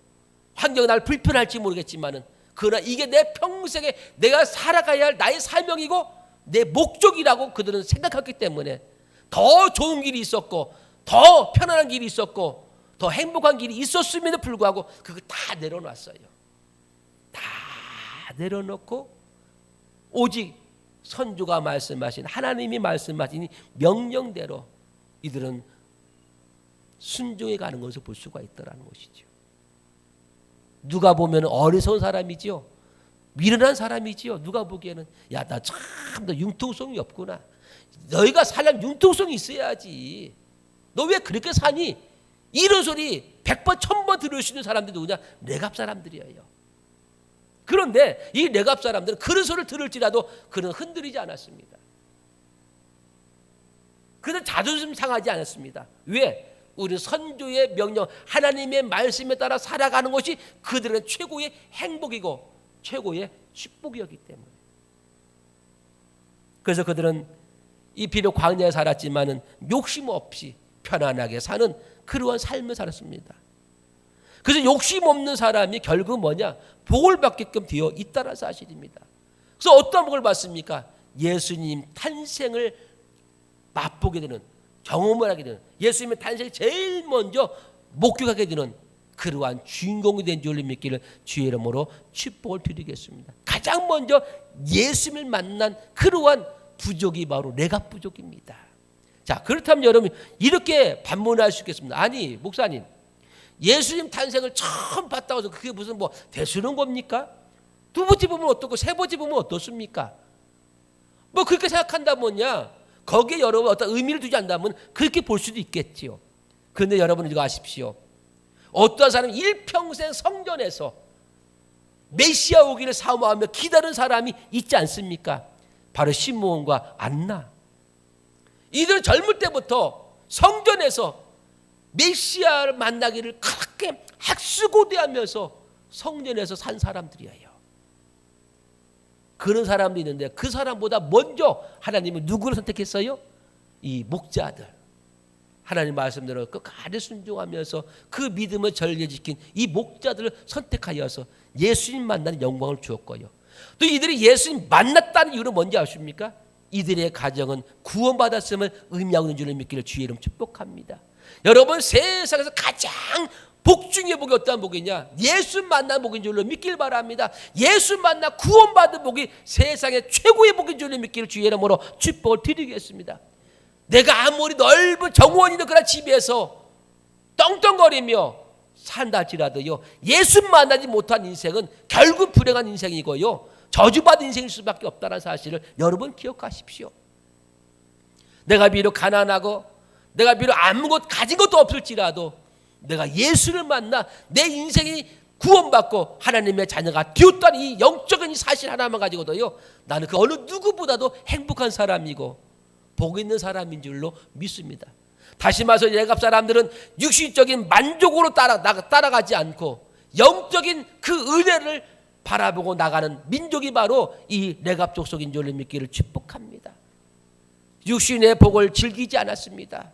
환경이 날 불편할지 모르겠지만은 그러나 이게 내 평생에 내가 살아가야 할 나의 사명이고 내 목적이라고 그들은 생각했기 때문에 더 좋은 길이 있었고 더 편안한 길이 있었고 더 행복한 길이 있었음에도 불구하고 그거 다 내려놨어요. 다 내려놓고 오직 선주가 말씀하신 하나님이 말씀하신 명령대로 이들은 순종해 가는 것을 볼 수가 있다는 것이죠. 누가 보면 어리석은 사람이지요. 미련한 사람이지요. 누가 보기에는 야, 나 참 너 융통성이 없구나. 너희가 살려면 융통성이 있어야지. 너 왜 그렇게 사니? 이런 소리 100번 1000번 들을 수 있는 사람들이 누구냐? 내갑 사람들이에요. 그런데 이 내갑 사람들은 그런 소리를 들을지라도 그는 흔들리지 않았습니다. 그는 자존심 상하지 않았습니다. 왜? 우리 선조의 명령 하나님의 말씀에 따라 살아가는 것이 그들의 최고의 행복이고 최고의 축복이었기 때문에. 그래서 그들은 이 비록 광야에 살았지만은 욕심 없이 편안하게 사는 그러한 삶을 살았습니다. 그래서 욕심 없는 사람이 결국 뭐냐? 복을 받게끔 되어 있다는 사실입니다. 그래서 어떤 복을 받습니까? 예수님 탄생을 맛보게 되는, 경험을 하게 되는, 예수님의 탄생을 제일 먼저 목격하게 되는 그러한 주인공이 된 줄을 믿기를 주의 이름으로 축복을 드리겠습니다. 가장 먼저 예수님을 만난 그러한 부족이 바로 레갑 부족입니다. 자, 그렇다면 여러분 이렇게 반문할 수 있겠습니다. 아니 목사님, 예수님 탄생을 처음 봤다고 해서 그게 무슨 뭐 대수는 겁니까? 두 번째 보면 어떻고 세 번째 보면 어떻습니까? 뭐 그렇게 생각한다면야 거기에 여러분 어떤 의미를 두지 않다면 그렇게 볼 수도 있겠지요. 그런데 여러분 이거 아십시오. 어떠한 사람이 일평생 성전에서 메시아 오기를 사모하며 기다리는 사람이 있지 않습니까? 바로 시므온과 안나. 이들은 젊을 때부터 성전에서 메시아를 만나기를 그렇게 학수고대하면서 성전에서 산 사람들이에요. 그런 사람도 있는데 그 사람보다 먼저 하나님은 누구를 선택했어요? 이 목자들. 하나님 말씀대로 끝까지 순종하면서 그 믿음을 전례지킨 이 목자들을 선택하여서 예수님 만나는 영광을 주었고요. 또 이들이 예수님 만났다는 이유는 뭔지 아십니까? 이들의 가정은 구원받았음을 의미하고 있는 줄을 믿기를 주의 이름 축복합니다. 여러분 세상에서 가장 복 중의 복이 어떠한 복이냐? 예수 만난 복인 줄로 믿길 바랍니다. 예수 만나 구원받은 복이 세상의 최고의 복인 줄로 믿기를 주의 이름으로 축복을 드리겠습니다. 내가 아무리 넓은 정원이 있는 그런 집에서 떵떵거리며 산다 할지라도요, 예수 만나지 못한 인생은 결국 불행한 인생이고요, 저주받은 인생일 수밖에 없다는 사실을 여러분 기억하십시오. 내가 비록 가난하고 내가 비록 아무것도 가진 것도 없을지라도 내가 예수를 만나 내 인생이 구원받고 하나님의 자녀가 되었다는 이 영적인 사실 하나만 가지고도요, 나는 그 어느 누구보다도 행복한 사람이고 복 있는 사람인 줄로 믿습니다. 다시 말해서 레갑 사람들은 육신적인 만족으로 따라가지 않고 영적인 그 은혜를 바라보고 나가는 민족이 바로 이 레갑 족속인 줄로 믿기를 축복합니다. 육신의 복을 즐기지 않았습니다.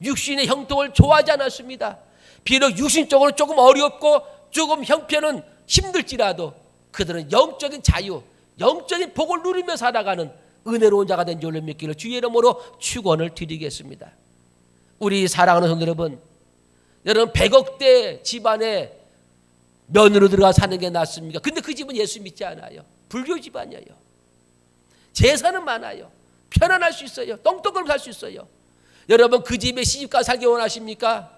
육신의 형통을 좋아하지 않았습니다. 비록 육신적으로 조금 어렵고 조금 형편은 힘들지라도 그들은 영적인 자유, 영적인 복을 누리며 살아가는 은혜로운 자가 된 줄로 믿기를 주의 이름으로 축원을 드리겠습니다. 우리 사랑하는 성도 여러분, 여러분 100억대 집안에 며느로 들어가 사는 게 낫습니까? 근데 그 집은 예수 믿지 않아요. 불교 집안이에요. 재산은 많아요. 편안할 수 있어요. 똥똥을 살 수 있어요. 여러분 그 집에 시집가 살기 원하십니까?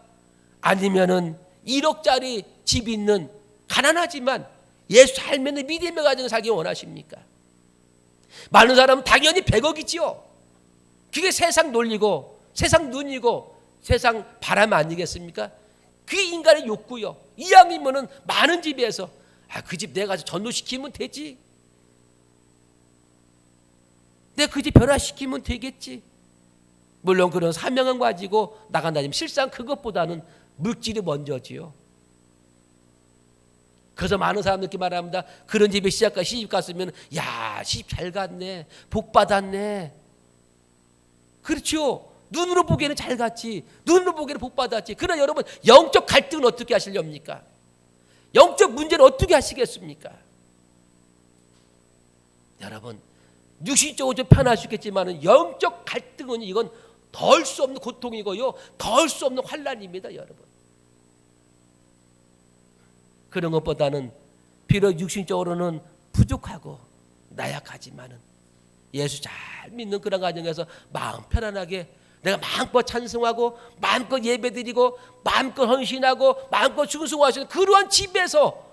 아니면은 1억짜리 집 있는 가난하지만 예수 잘 믿는 믿음의 가정을 살기 원하십니까? 많은 사람은 당연히 100억이지요. 그게 세상 논리고 세상 눈이고 세상 바람 아니겠습니까? 그게 인간의 욕구요. 이왕이면은 많은 집에서 그 집 내가 가서 전도시키면 되지. 내가 그 집 변화시키면 되겠지. 물론 그런 사명을 가지고 나간다면 실상 그것보다는 물질이 먼저지요. 그래서 많은 사람들께 말합니다. 그런 집에 시집 갔으면 야 시집 잘 갔네. 복 받았네. 그렇죠. 눈으로 보기에는 잘 갔지. 눈으로 보기에는 복 받았지. 그러나 여러분 영적 갈등은 어떻게 하시렵니까? 영적 문제는 어떻게 하시겠습니까? 여러분 육신적으로 좀 편할 수 있겠지만 영적 갈등은 이건 덜 수 없는 고통이고요. 덜 수 없는 환난입니다. 여러분. 그런 것보다는 비록 육신적으로는 부족하고 나약하지만은 예수 잘 믿는 그런 가정에서 마음 편안하게 내가 마음껏 찬송하고 마음껏 예배드리고 마음껏 헌신하고 마음껏 충성하시는 그러한 집에서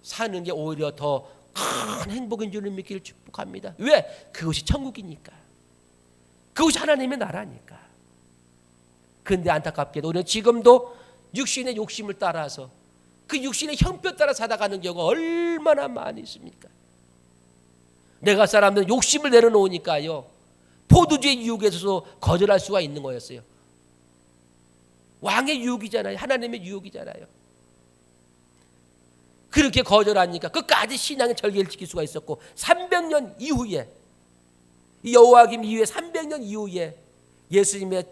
사는 게 오히려 더 큰 행복인 줄을 믿기를 축복합니다. 왜? 그것이 천국이니까. 그것이 하나님의 나라니까. 그런데 안타깝게도 우리는 지금도 육신의 욕심을 따라서 그 육신의 형편 따라 살아가는 경우가 얼마나 많이 있습니까? 내가 사람들은 욕심을 내려놓으니까요. 포도주의 유혹에서도 거절할 수가 있는 거였어요. 왕의 유혹이잖아요. 하나님의 유혹이잖아요. 그렇게 거절하니까 끝까지 신앙의 절개를 지킬 수가 있었고 300년 이후에 여호와김 이후에 300년 이후에 예수님의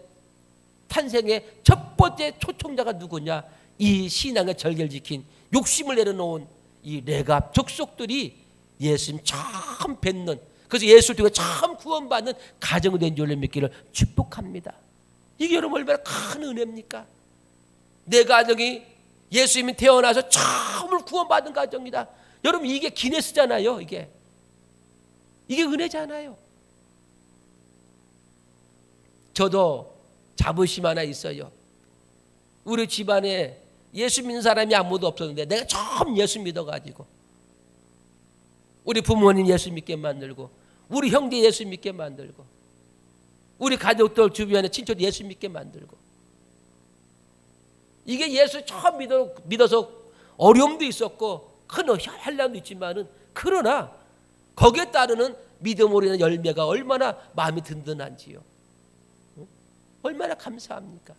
탄생의 첫 번째 초청자가 누구냐? 이 신앙의 절개를 지킨 욕심을 내려놓은 이 레갑 족속들이 예수님 처음 뵙는 그래서 예수를 통해 처음 구원받는 가정이 된 줄을 믿기를 축복합니다. 이게 여러분 얼마나 큰 은혜입니까? 내 가정이 예수님이 태어나서 처음으로 구원받은 가정이다. 여러분 이게 기네스잖아요. 이게 은혜잖아요. 저도 자부심 하나 있어요. 우리 집안에 예수 믿는 사람이 아무도 없었는데 내가 처음 예수 믿어가지고 우리 부모님 예수 믿게 만들고 우리 형제 예수 믿게 만들고 우리 가족들 주변에 친척 예수 믿게 만들고 이게 예수 처음 믿어서 어려움도 있었고 큰 환난도 있지만은 그러나 거기에 따르는 믿음으로 인한 열매가 얼마나 마음이 든든한지요. 얼마나 감사합니까?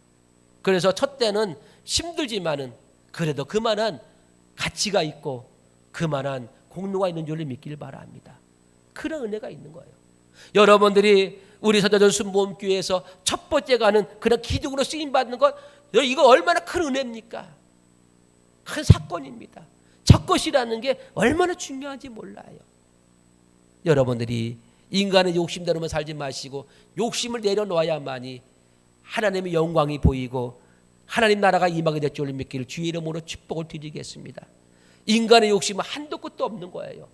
그래서 첫 때는 힘들지만은 그래도 그만한 가치가 있고 그만한 공로가 있는 줄을 믿기를 바랍니다. 그런 은혜가 있는 거예요. 여러분들이 우리 서자전 순복음교회에서 첫 번째 가는 그런 기둥으로 쓰임 받는 것 이거 얼마나 큰 은혜입니까? 큰 사건입니다. 첫 것이라는 게 얼마나 중요한지 몰라요. 여러분들이 인간의 욕심대로만 살지 마시고 욕심을 내려놓아야만이 하나님의 영광이 보이고 하나님 나라가 임하게 될 줄을 믿기를 주의 이름으로 축복을 드리겠습니다. 인간의 욕심은 한도 끝도 없는 거예요.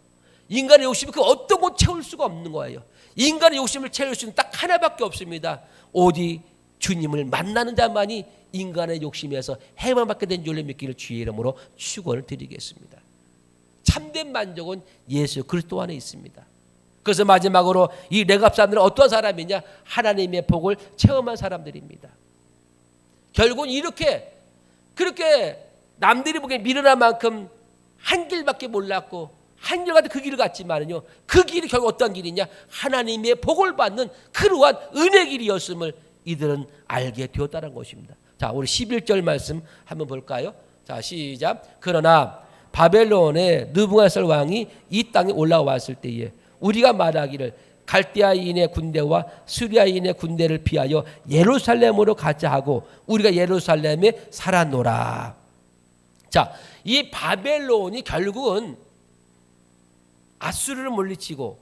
인간의 욕심은 그 어떤 곳 채울 수가 없는 거예요. 인간의 욕심을 채울 수는 딱 하나밖에 없습니다. 오직 주님을 만나는 자만이 인간의 욕심에서 해방받게 된 줄을 믿기를 주의 이름으로 축원을 드리겠습니다. 참된 만족은 예수 그리스도 안에 있습니다. 그래서 마지막으로 이 레갑 사람들은 어떤 사람이냐? 하나님의 복을 체험한 사람들입니다. 결국은 이렇게 그렇게 남들이 보기엔 미련한 만큼 한 길밖에 몰랐고 한 길 같은 그 길을 갔지만은요 그 길이 결국 어떤 길이냐? 하나님의 복을 받는 그러한 은혜 길이었음을 이들은 알게 되었다는 것입니다. 자, 우리 11절 말씀 한번 볼까요? 자, 시작. 그러나 바벨론의 느부갓네살 왕이 이 땅에 올라왔을 때에 우리가 말하기를 갈대아인의 군대와 수리아인의 군대를 피하여 예루살렘으로 가자 하고 우리가 예루살렘에 살았노라. 자, 이 바벨론이 결국은 아수르를 물리치고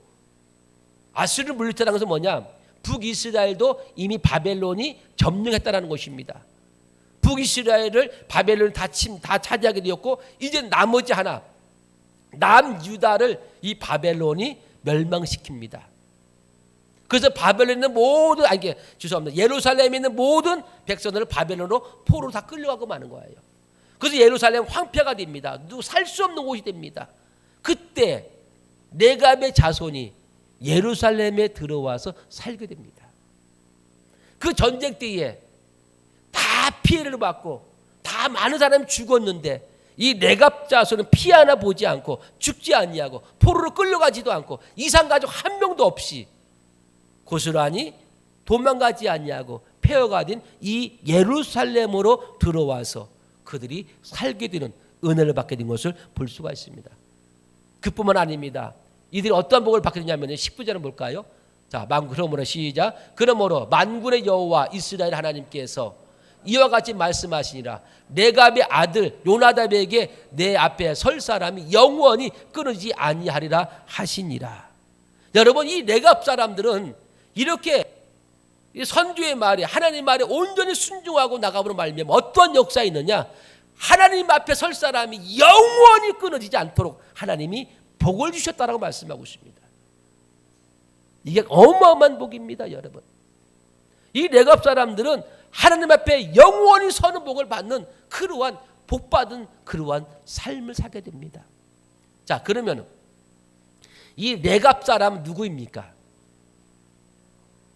아수르를 물리쳤다는 것은 뭐냐? 북이스라엘도 이미 바벨론이 점령했다는 것입니다. 북이스라엘을 바벨론이 다 차지하게 되었고, 이제 나머지 하나 남유다를 이 바벨론이 멸망시킵니다. 그래서 바벨론에 있는 모든 죄송합니다. 예루살렘에 있는 모든 백성들을 바벨론으로 포로로 다 끌려가고 마는 거예요. 그래서 예루살렘 황폐가 됩니다. 살 수 없는 곳이 됩니다. 그때 레갑의 자손이 예루살렘에 들어와서 살게 됩니다. 그 전쟁 때에 다 피해를 받고 다 많은 사람이 죽었는데 이 레갑 자손은 피 하나 보지 않고 죽지 아니하고 포로로 끌려가지도 않고 이산가족 한 명도 없이 고스란히 도망가지 아니하고 폐허가 된 이 예루살렘으로 들어와서 그들이 살게 되는 은혜를 받게 된 것을 볼 수가 있습니다. 그뿐만 아닙니다. 이들이 어떤 복을 받게 되냐면 19절은 뭘까요? 자, 그러므로 시작. 그러므로 만군의 여호와 이스라엘 하나님께서 이와 같이 말씀하시니라. 레갑의 아들 요나답에게 내 앞에 설 사람이 영원히 끊이지 아니하리라 하시니라. 여러분, 이 레갑 사람들은 이렇게 선주의 말에 하나님 말에 온전히 순종하고 나가므로 말미암아 어떤 역사가 있느냐? 하나님 앞에 설 사람이 영원히 끊어지지 않도록 하나님이 복을 주셨다라고 말씀하고 있습니다. 이게 어마어마한 복입니다, 여러분. 이 레갑 사람들은 하나님 앞에 영원히 서는 복을 받는 그러한 복받은 그러한 삶을 살게 됩니다. 자, 그러면 이 레갑 사람은 누구입니까?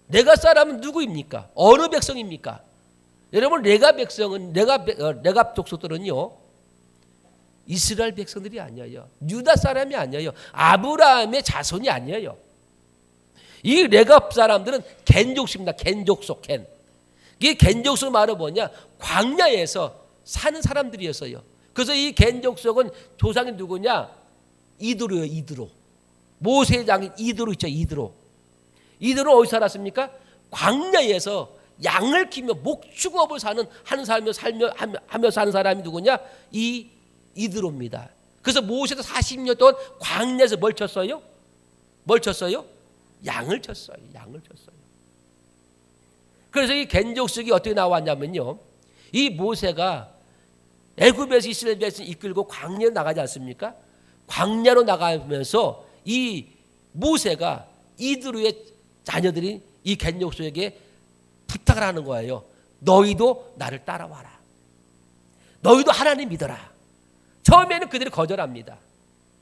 레갑 사람은 누구입니까? 어느 백성입니까? 여러분, 레갑 백성은 레갑 족속들은요 이스라엘 백성들이 아니에요. 유다 사람이 아니에요. 아브라함의 자손이 아니에요. 이 레갑 사람들은 겐 족속입니다. 겐 족속, 겐. 이게 겐 족속 말은 뭐냐? 광야에서 사는 사람들이었어요. 그래서 이 겐 족속은 조상이 누구냐? 이드로예요. 이드로. 모세의 장인 이드로 있죠. 이드로. 이드로 어디 살았습니까? 광야에서 양을 키며 목축업을 하는 하며 사는 사람이 누구냐? 이 이드로입니다. 그래서 모세도 40년 동안 광야에서 뭘 쳤어요? 뭘 쳤어요? 양을 쳤어요. 양을 쳤어요. 그래서 이 겐족속이 어떻게 나왔냐면요, 이 모세가 애굽에서 이스라엘 백성 이끌고 광야로 나가지 않습니까? 광야로 나가면서 이 모세가 이드로의 자녀들인 이 겐족속에게 부탁을 하는 거예요. 너희도 나를 따라와라. 너희도 하나님 믿어라. 처음에는 그들이 거절합니다.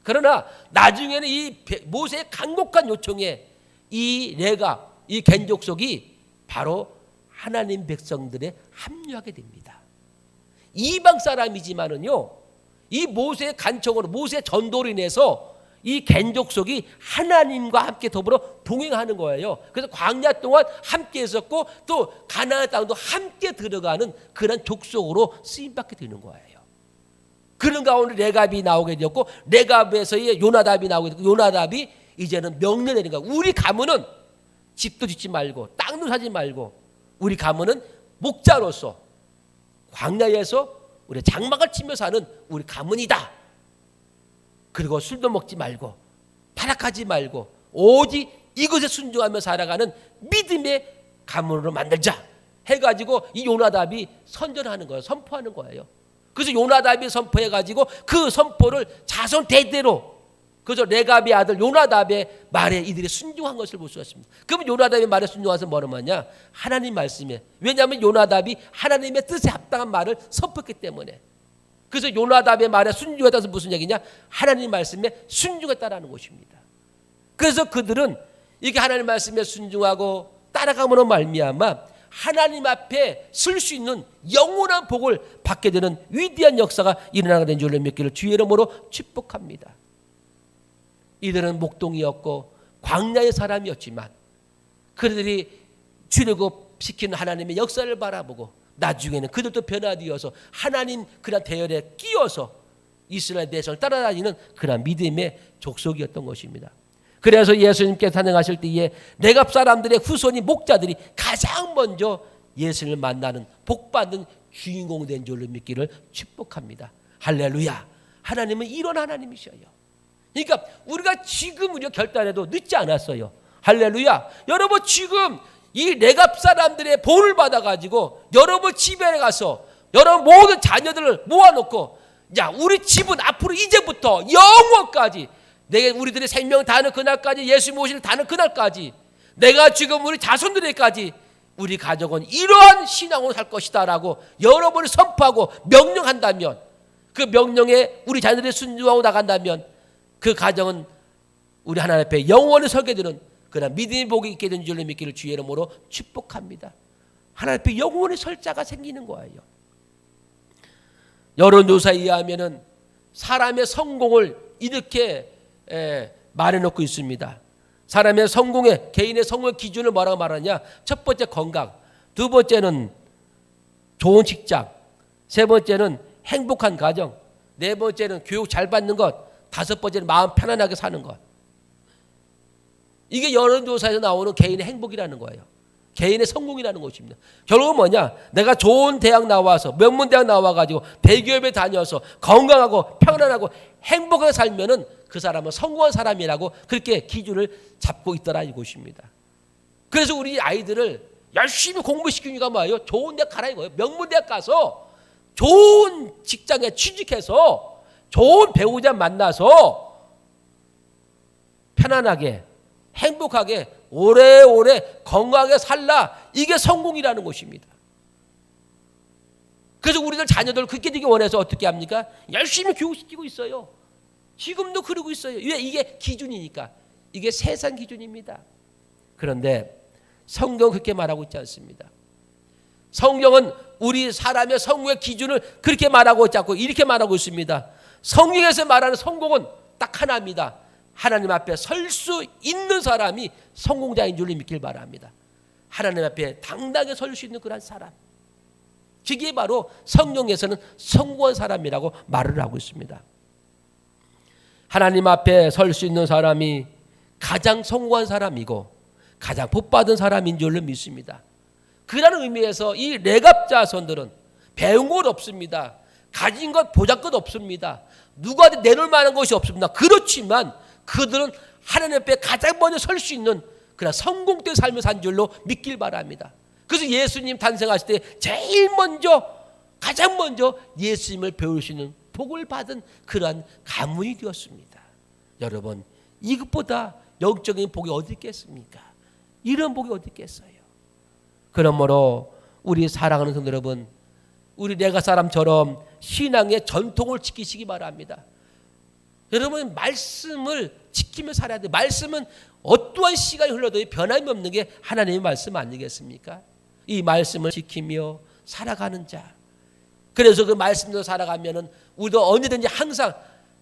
그러나 나중에는 이 모세의 간곡한 요청에 이 레갑, 이 겐족속이 바로 하나님 백성들에 합류하게 됩니다. 이방 사람이지만은요, 이 모세의 간청으로, 모세의 전도로 인해서 이 겐족속이 하나님과 함께 더불어 동행하는 거예요. 그래서 광야 동안 함께 있었고 또 가나안 땅도 함께 들어가는 그런 족속으로 쓰임받게 되는 거예요. 그런 가운데 레갑이 나오게 되었고, 레갑에서의 요나답이 나오게 되고, 요나답이 이제는 명령 내린 거야. 우리 가문은 집도 짓지 말고 땅도 사지 말고 우리 가문은 목자로서 광야에서 우리 장막을 치며 사는 우리 가문이다. 그리고 술도 먹지 말고 타락하지 말고 오직 이것에 순종하며 살아가는 믿음의 가문으로 만들자 해가지고 이 요나답이 선전하는 거예요. 선포하는 거예요. 그래서 요나답이 선포해가지고 그 선포를 자손 대대로, 그래서 레갑의 아들 요나답의 말에 이들이 순종한 것을 볼 수가 있습니다. 그러면 요나답의 말에 순종해서 뭐를 하냐? 하나님 말씀에. 왜냐하면 요나답이 하나님의 뜻에 합당한 말을 선포했기 때문에. 그래서 요나답의 말에 순종했다는 무슨 얘기냐? 하나님 말씀에 순종했다라는 것입니다. 그래서 그들은 이게 하나님 말씀에 순종하고 따라감으로 말미암아 하나님 앞에 쓸 수 있는 영원한 복을 받게 되는 위대한 역사가 일어나게 된 줄을 믿기를 주의 이름으로 축복합니다. 이들은 목동이었고 광야의 사람이었지만 그들이 출애굽시키는 하나님의 역사를 바라보고 나중에는 그들도 변화되어서 하나님 그런 대열에 끼어서 이스라엘 대성을 따라다니는 그런 믿음의 족속이었던 것입니다. 그래서 예수님께서 탄생하실 때에 레갑 사람들의 후손이 목자들이 가장 먼저 예수님을 만나는 복받는 주인공 된 줄로 믿기를 축복합니다. 할렐루야. 하나님은 이런 하나님이셔요. 그러니까 우리가 지금 우리가 결단해도 늦지 않았어요. 할렐루야. 여러분, 지금 이 레갑 사람들의 본을 받아가지고 여러분 집에 가서 여러분 모든 자녀들을 모아놓고 야 우리 집은 앞으로 이제부터 영원까지 우리들의 생명 다하는 그날까지 예수 모시는 다는 그날까지 내가 지금 우리 자손들에게까지 우리 가족은 이러한 신앙으로 살 것이다 라고 여러분이 선포하고 명령한다면 그 명령에 우리 자녀들이 순종하고 나간다면 그 가정은 우리 하나님 앞에 영원히 서게 되는 그런 믿음의 복이 있게 된 줄로 믿기를 주의 이름으로 축복합니다. 하나님 앞에 영원히 설 자가 생기는 거예요. 여론조사에 의하면 사람의 성공을 이렇게 말해놓고 있습니다. 사람의 성공의 개인의 성공의 기준을 뭐라고 말하냐? 첫 번째 건강, 두 번째는 좋은 직장, 세 번째는 행복한 가정, 네 번째는 교육 잘 받는 것, 다섯 번째는 마음 편안하게 사는 것. 이게 여론조사에서 나오는 개인의 행복이라는 거예요. 개인의 성공이라는 것입니다. 결국은 뭐냐? 내가 좋은 대학 나와서 명문대학 나와가지고 대기업에 다녀서 건강하고 편안하고 행복하게 살면은 그 사람은 성공한 사람이라고 그렇게 기준을 잡고 있더라 이것입니다. 그래서 우리 아이들을 열심히 공부시키니까 뭐예요? 좋은 대학 가라 이거예요. 명문대학 가서 좋은 직장에 취직해서 좋은 배우자 만나서 편안하게 행복하게 오래오래 건강하게 살라. 이게 성공이라는 것입니다. 그래서 우리들 자녀들 그렇게 되기 원해서 어떻게 합니까? 열심히 교육시키고 있어요. 지금도 그러고 있어요. 왜? 이게 기준이니까. 이게 세상 기준입니다. 그런데 성경은 그렇게 말하고 있지 않습니다. 성경은 우리 사람의 성공의 기준을 그렇게 말하고 있지 않고 이렇게 말하고 있습니다. 성경에서 말하는 성공은 딱 하나입니다. 하나님 앞에 설 수 있는 사람이 성공자인 줄로 믿길 바랍니다. 하나님 앞에 당당하게 설 수 있는 그런 사람. 그게 바로 성경에서는 성공한 사람이라고 말을 하고 있습니다. 하나님 앞에 설 수 있는 사람이 가장 성공한 사람이고 가장 복받은 사람인 줄로 믿습니다. 그런 의미에서 이 레갑 자손들은 배운 것 없습니다. 가진 것 보잘 것 없습니다. 누구한테 내놓을 만한 것이 없습니다. 그렇지만 그들은 하나님 앞에 가장 먼저 설 수 있는 그런 성공된 삶을 산 줄로 믿길 바랍니다. 그래서 예수님 탄생하실 때 제일 먼저 가장 먼저 예수님을 배울 수 있는 복을 받은 그러한 가문이 되었습니다. 여러분 이것보다 영적인 복이 어디 있겠습니까? 이런 복이 어디 있겠어요? 그러므로 우리 사랑하는 성도 여러분, 우리 레가 사람처럼 신앙의 전통을 지키시기 바랍니다. 여러분 말씀을 지키며 살아야 돼요. 말씀은 어떠한 시간이 흘러도 변함이 없는 게 하나님의 말씀 아니겠습니까? 이 말씀을 지키며 살아가는 자. 그래서 그 말씀대로 살아가면은 우리도 언제든지 항상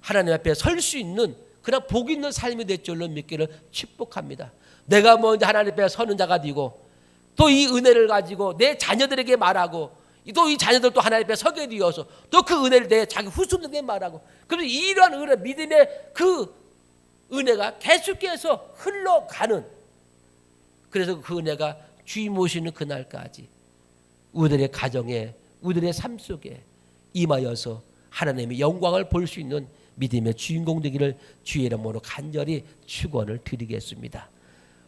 하나님 앞에 설 수 있는 그런 복 있는 삶이 될 줄로 믿기를 축복합니다. 내가 먼저 하나님 앞에 서는 자가 되고 또 이 은혜를 가지고 내 자녀들에게 말하고 또 이 자녀들 또 하나님 앞에 서게 되어서 또 그 은혜를 내 자기 후손들에게 말하고 그래서 이러한 은혜, 믿음의 그 은혜가 계속해서 흘러가는 그래서 그 은혜가 주님 오시는 그날까지 우리들의 가정에 우리들의 삶 속에 임하여서 하나님의 영광을 볼 수 있는 믿음의 주인공 되기를 주의 이름으로 간절히 축원을 드리겠습니다.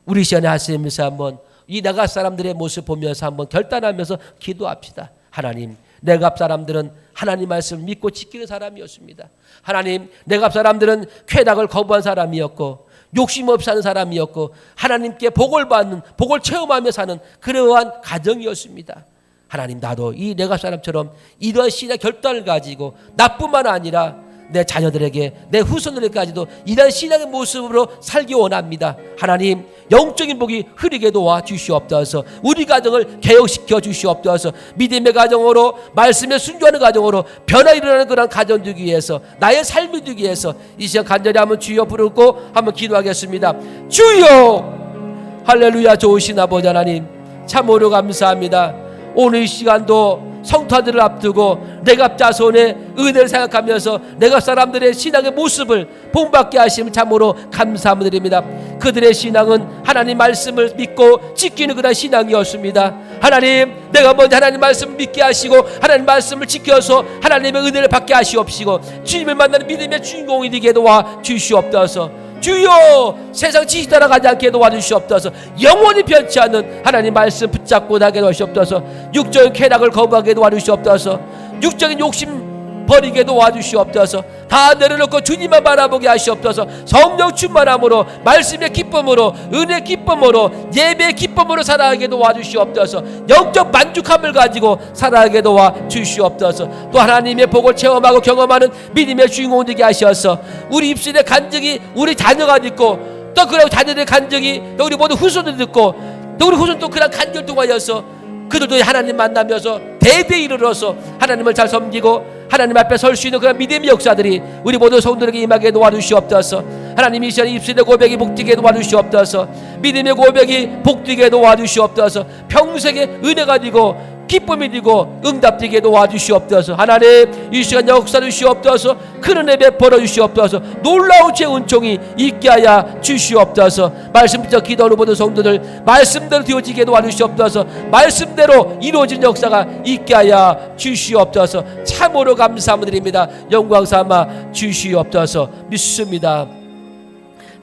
우리 시간에 하시면서 한번 이 내갑 사람들의 모습 보면서 한번 결단하면서 기도합시다. 하나님, 내갑 사람들은 하나님 말씀을 믿고 지키는 사람이었습니다. 하나님, 내갑 사람들은 쾌락을 거부한 사람이었고 욕심 없이 사는 사람이었고 하나님께 복을 받는 복을 체험하며 사는 그러한 가정이었습니다. 하나님, 나도 이 내갑 사람처럼 이러한 신의 결단을 가지고 나뿐만 아니라 내 자녀들에게 내 후손들에게까지도 이러한 신앙의 모습으로 살기 원합니다. 하나님, 영적인 복이 흐르게 도와 주시옵소서. 우리 가정을 개혁시켜 주시옵소서. 믿음의 가정으로 말씀에 순종하는 가정으로 변화 일어나는 그런 가정 되기 위해서 나의 삶이 되기 위해서 이 시간 간절히 한번 주여 부르고 한번 기도하겠습니다. 주여, 할렐루야. 좋으신 아버지 하나님, 참으로 감사합니다. 오늘 이 시간도 성도들을 앞두고 내갑 자손의 은혜를 생각하면서 내갑 사람들의 신앙의 모습을 본받게 하심을 참으로 감사드립니다. 그들의 신앙은 하나님 말씀을 믿고 지키는 그런 신앙이었습니다. 하나님, 내가 먼저 하나님 말씀을 믿게 하시고 하나님 말씀을 지켜서 하나님의 은혜를 받게 하시옵시고 주님을 만나는 믿음의 주인공이 되게 도와 주시옵소서. 주여 세상 지식 따라가지 않게 도와주시옵소서. 영원히 변치 않는 하나님 말씀 붙잡고 나게 도와주시옵소서. 육적인 쾌락을 거부하게 도와주시옵소서. 육적인 욕심 버리게 도와주시옵소서. 다 내려놓고 주님만 바라보게 하시옵소서. 성령 충만함으로 말씀의 기쁨으로 은혜의 기쁨으로 예배의 기쁨으로 살아가게 도와주시옵소서. 영적 만족함을 가지고 살아가게 도와주시옵소서. 또 하나님의 복을 체험하고 경험하는 믿음의 주인공 되게 하셔서 우리 입술의 간증이 우리 자녀가 듣고 또 그런 자녀들의 간증이 또 우리 모두 후손들 듣고 또 우리 후손 또 그런 간증을 통하여서 그들도 하나님 만나면서 대대에 이르러서 하나님을 잘 섬기고 하나님 앞에 설 수 있는 그런 믿음의 역사들이 우리 모두 성도들에게 임하게 도와주시옵소서. 하나님 이 시간에 입술의 고백이 복되게 도와주시옵소서. 믿음의 고백이 복되게 도와주시옵소서. 평생의 은혜가 되고 기쁨이 되고 응답되게 도와주시옵소서. 하나님 이 시간 역사 주시옵소서. 큰 은혜 베풀어 주시옵소서. 놀라운 제 은총이 있게 하여 주시옵소서. 말씀 붙여 기도하는 모든 성도들 말씀대로 되어지게 도와주시옵소서. 말씀대로 이루어진 역사가 있게 하여 주시옵소서. 참으로 감사드립니다. 영광 삼아 주시옵소서. 믿습니다.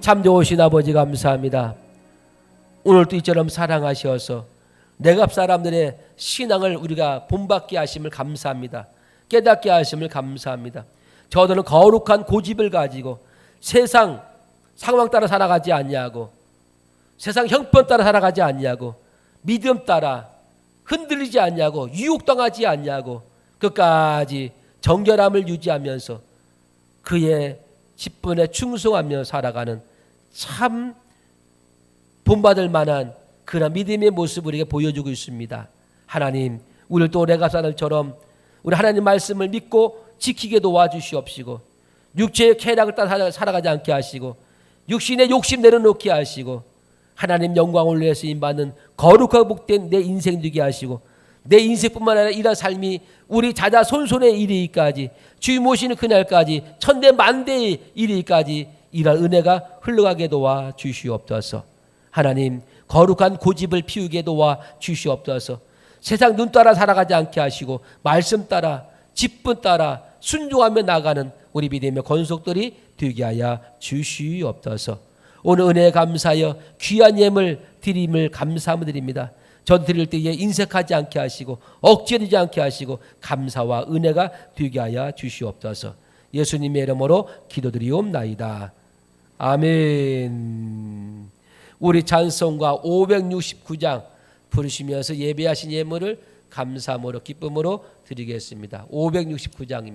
참 좋으신 아버지 감사합니다. 오늘도 이처럼 사랑하셔서 내갑 사람들의 신앙을 우리가 본받게 하심을 감사합니다. 깨닫게 하심을 감사합니다. 저들은 거룩한 고집을 가지고 세상 상황 따라 살아가지 않냐고, 세상 형편 따라 살아가지 않냐고, 믿음 따라 흔들리지 않냐고, 유혹당하지 않냐고 끝까지 정결함을 유지하면서 그의 직분에 충성하며 살아가는 참 본받을 만한 그런 믿음의 모습을 우리에게 보여주고 있습니다. 하나님, 우리를 또 레가사들처럼 우리 하나님 말씀을 믿고 지키게 도와주시옵시고 육체의 쾌락을 따라 살아가지 않게 하시고 육신의 욕심 내려놓게 하시고 하나님 영광을 위해서 임받는 거룩하고 복된 내 인생 되게 하시고 내 인생뿐만 아니라 이런 삶이 우리 자자손손의 이르기까지 주님 오시는 그날까지 천대 만대의 이르기까지 이런 은혜가 흘러가게 도와주시옵소서. 하나님 거룩한 고집을 피우게 도와주시옵소서. 세상 눈 따라 살아가지 않게 하시고 말씀 따라 직분 따라 순종하며 나가는 우리 믿음의 권속들이 되게 하여 주시옵소서. 오늘 은혜에 감사하여 귀한 예물 드림을 감사함을 드립니다. 전 드릴 때에 인색하지 않게 하시고 억제되지 않게 하시고 감사와 은혜가 되게 하여 주시옵소서. 예수님의 이름으로 기도드리옵나이다. 아멘. 우리 찬송가 569장 부르시면서 예배하신 예물을 감사함으로 기쁨으로 드리겠습니다. 569장입니다.